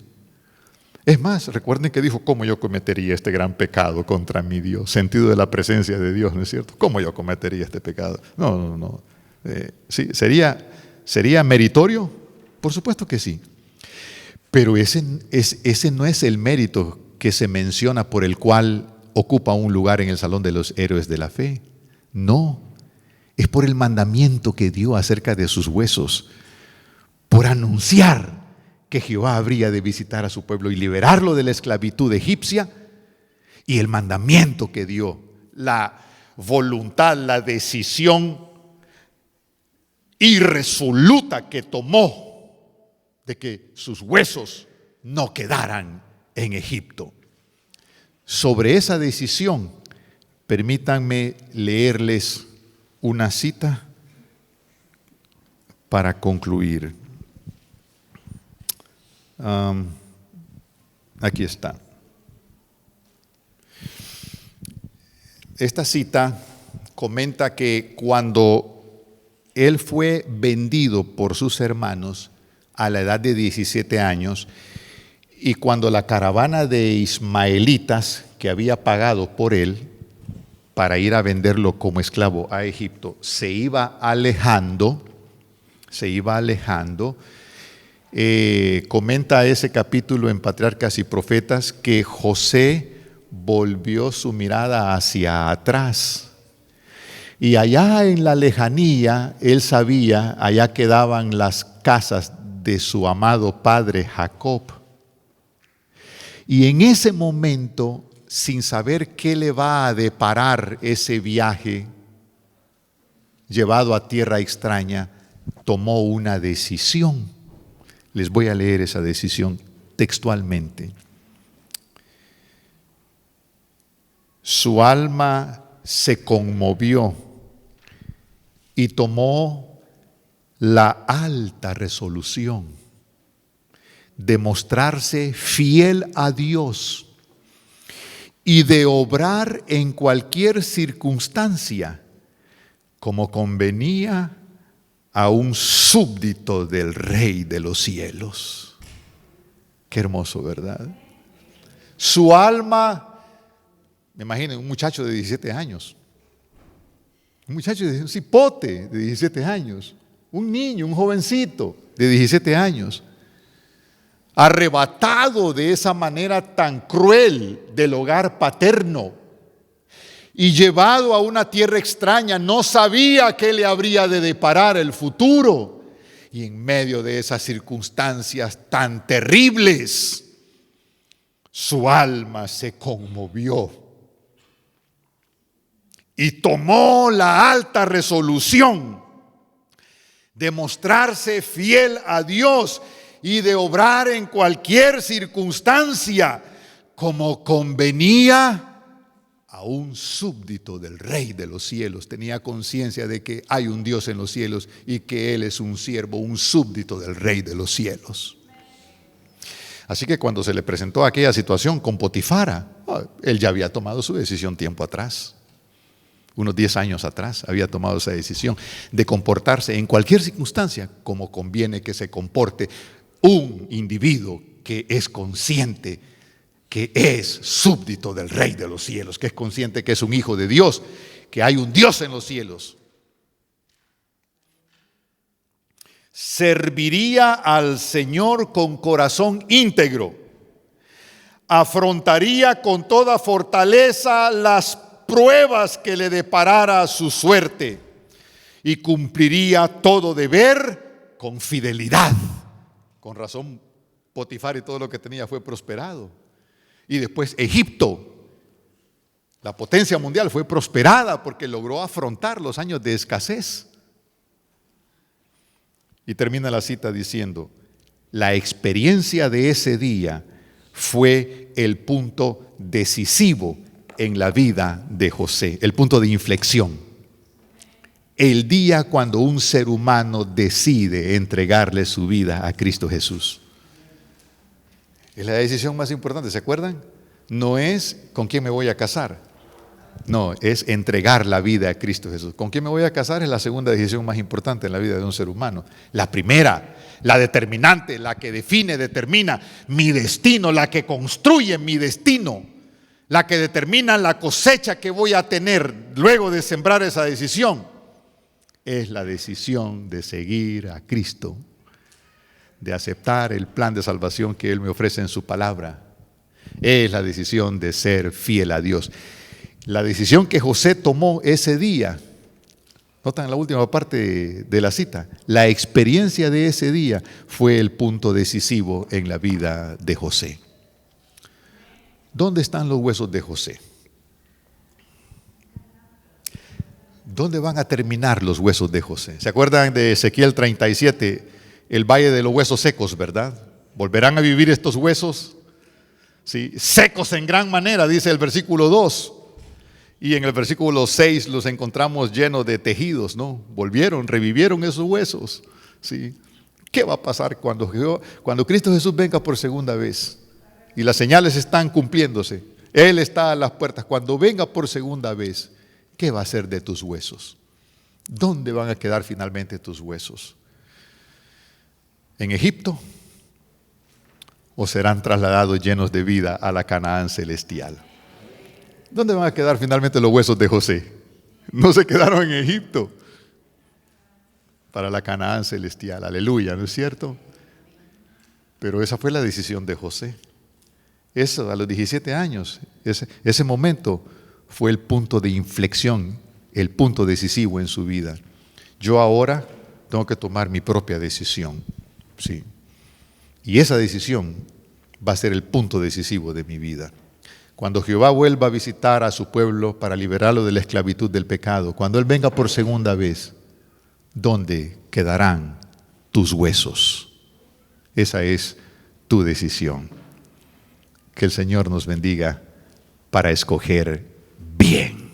Es más, recuerden que dijo, ¿cómo yo cometería este gran pecado contra mi Dios? Sentido de la presencia de Dios, ¿no es cierto? ¿Cómo yo cometería este pecado? No. Sí, ¿sería meritorio? Por supuesto que sí. Pero ese no es el mérito que se menciona por el cual ocupa un lugar en el Salón de los Héroes de la Fe. No, es por el mandamiento que dio acerca de sus huesos, por anunciar que Jehová habría de visitar a su pueblo y liberarlo de la esclavitud egipcia, y el mandamiento que dio, la voluntad, la decisión irresoluta que tomó de que sus huesos no quedaran en Egipto. Sobre esa decisión, permítanme leerles una cita para concluir. Aquí está. Esta cita comenta que cuando él fue vendido por sus hermanos a la edad de 17 años, y cuando la caravana de ismaelitas que había pagado por él para ir a venderlo como esclavo a Egipto se iba alejando, comenta ese capítulo en Patriarcas y Profetas que José volvió su mirada hacia atrás. Y allá en la lejanía, él sabía, allá quedaban las casas de su amado padre Jacob. Y en ese momento, sin saber qué le va a deparar ese viaje llevado a tierra extraña, tomó una decisión. Les voy a leer esa decisión textualmente. Su alma se conmovió y tomó la alta resolución de mostrarse fiel a Dios y de obrar en cualquier circunstancia como convenía a un súbdito del Rey de los cielos. Qué hermoso, ¿verdad? Su alma, me imagino, un muchacho de 17 años. Un muchacho, un cipote de 17 años. Un niño, un jovencito de 17 años. Arrebatado de esa manera tan cruel del hogar paterno y llevado a una tierra extraña, no sabía qué le habría de deparar el futuro. Y en medio de esas circunstancias tan terribles, su alma se conmovió y tomó la alta resolución de mostrarse fiel a Dios y de obrar en cualquier circunstancia como convenía a un súbdito del Rey de los cielos. Tenía conciencia de que hay un Dios en los cielos y que Él es un siervo, un súbdito del Rey de los cielos. Así que cuando se le presentó aquella situación con Potifara, él ya había tomado su decisión tiempo atrás. Unos 10 años atrás había tomado esa decisión de comportarse en cualquier circunstancia como conviene que se comporte un individuo que es consciente que es súbdito del Rey de los cielos, que es consciente que es un hijo de Dios, que hay un Dios en los cielos. Serviría al Señor con corazón íntegro, afrontaría con toda fortaleza las pruebas que le deparara su suerte y cumpliría todo deber con fidelidad. Con razón, Potifar y todo lo que tenía fue prosperado. Y después Egipto, la potencia mundial, fue prosperada porque logró afrontar los años de escasez. Y termina la cita diciendo, la experiencia de ese día fue el punto decisivo en la vida de José, el punto de inflexión. El día cuando un ser humano decide entregarle su vida a Cristo Jesús. Es la decisión más importante, ¿se acuerdan? No es con quién me voy a casar. No, es entregar la vida a Cristo Jesús. ¿Con quién me voy a casar? Es la segunda decisión más importante en la vida de un ser humano. La primera, la determinante, la que define, determina mi destino, la que construye mi destino, la que determina la cosecha que voy a tener luego de sembrar esa decisión, es la decisión de seguir a Cristo, de aceptar el plan de salvación que Él me ofrece en su palabra. Es la decisión de ser fiel a Dios. La decisión que José tomó ese día, notan la última parte de la cita, la experiencia de ese día fue el punto decisivo en la vida de José. ¿Dónde están los huesos de José? ¿Dónde van a terminar los huesos de José? ¿Se acuerdan de Ezequiel 37, el valle de los huesos secos, verdad? ¿Volverán a vivir estos huesos? Sí, secos en gran manera, dice el versículo 2. Y en el versículo 6 los encontramos llenos de tejidos, ¿no? Volvieron, revivieron esos huesos, ¿sí? ¿Qué va a pasar cuando Cristo Jesús venga por segunda vez? Y las señales están cumpliéndose. Él está a las puertas. Cuando venga por segunda vez, ¿qué va a hacer de tus huesos? ¿Dónde van a quedar finalmente tus huesos? ¿En Egipto? ¿O serán trasladados llenos de vida a la Canaán celestial? ¿Dónde van a quedar finalmente los huesos de José? No se quedaron en Egipto, para la Canaán celestial. Aleluya, ¿no es cierto? Pero esa fue la decisión de José. Eso, a los 17 años, ese momento fue el punto de inflexión, el punto decisivo en su vida. Yo ahora tengo que tomar mi propia decisión, sí. Y esa decisión va a ser el punto decisivo de mi vida. Cuando Jehová vuelva a visitar a su pueblo para liberarlo de la esclavitud del pecado, cuando Él venga por segunda vez, ¿dónde quedarán tus huesos? Esa es tu decisión. Que el Señor nos bendiga para escoger bien.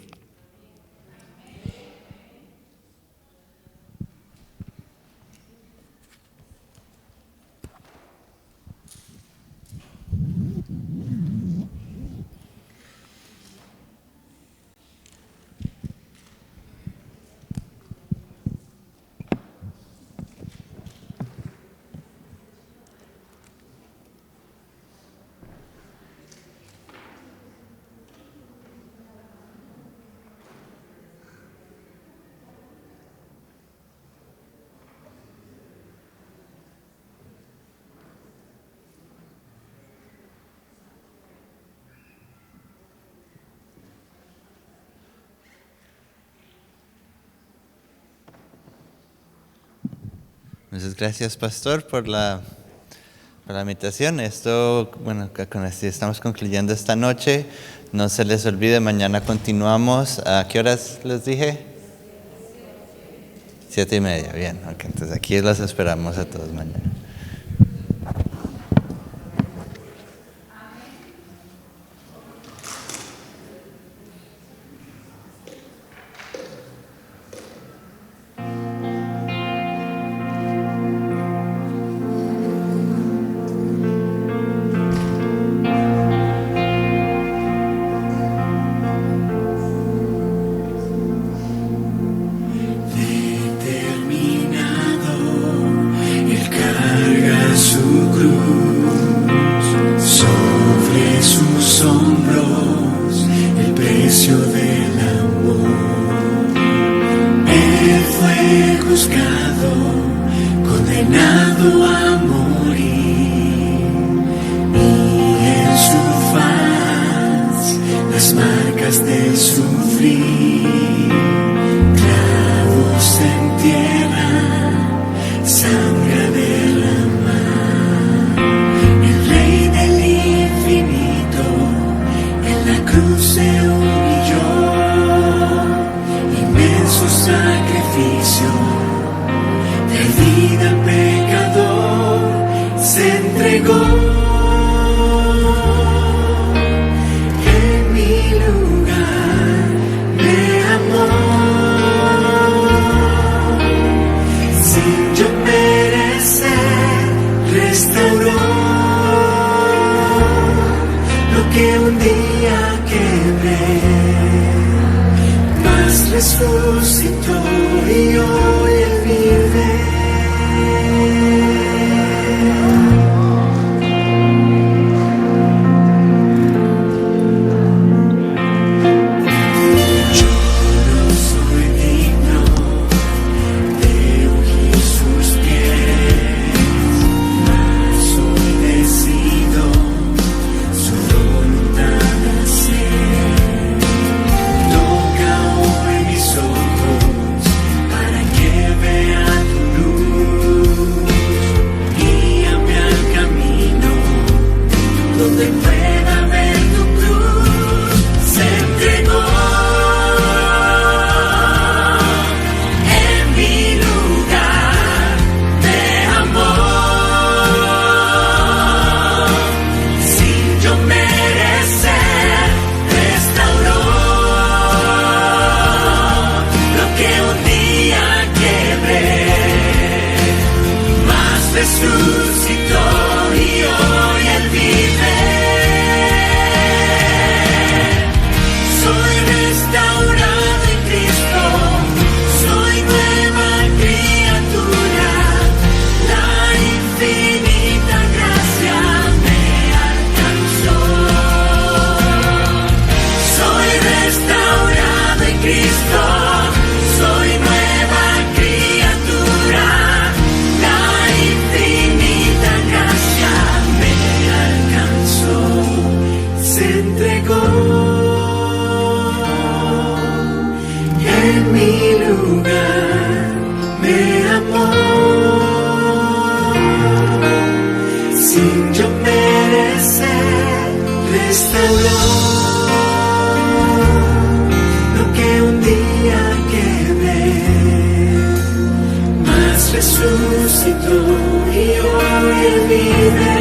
Muchas gracias, pastor, por la invitación. Esto, bueno, con esto estamos concluyendo esta noche. No se les olvide, mañana continuamos. ¿A qué horas les dije? 7:30, bien. Okay, entonces aquí los esperamos a todos mañana. Sacrificio de vida. resucitó y hoy Él vive. Yo no soy digno de ungir sus pies, mas hoy decido su voluntad hacer. Toca hoy mis ojos para que vea tu luz. Guíame al camino donde pueda ver tu cruz. Se entregó en mi lugar de amor, sin yo merecer, restauró lo que un día quebré, mas resucitó y hoy Él vive. Soy restaurado en Cristo, soy nueva criatura, la infinita gracia me alcanzó. Soy restaurado en Cristo, soy nueva criatura, la infinita gracia me alcanzó. Se entregó en mi lugar, me amó, sin yo merecer, restauró lo que un día quebré, mas resucitó y hoy Él vive.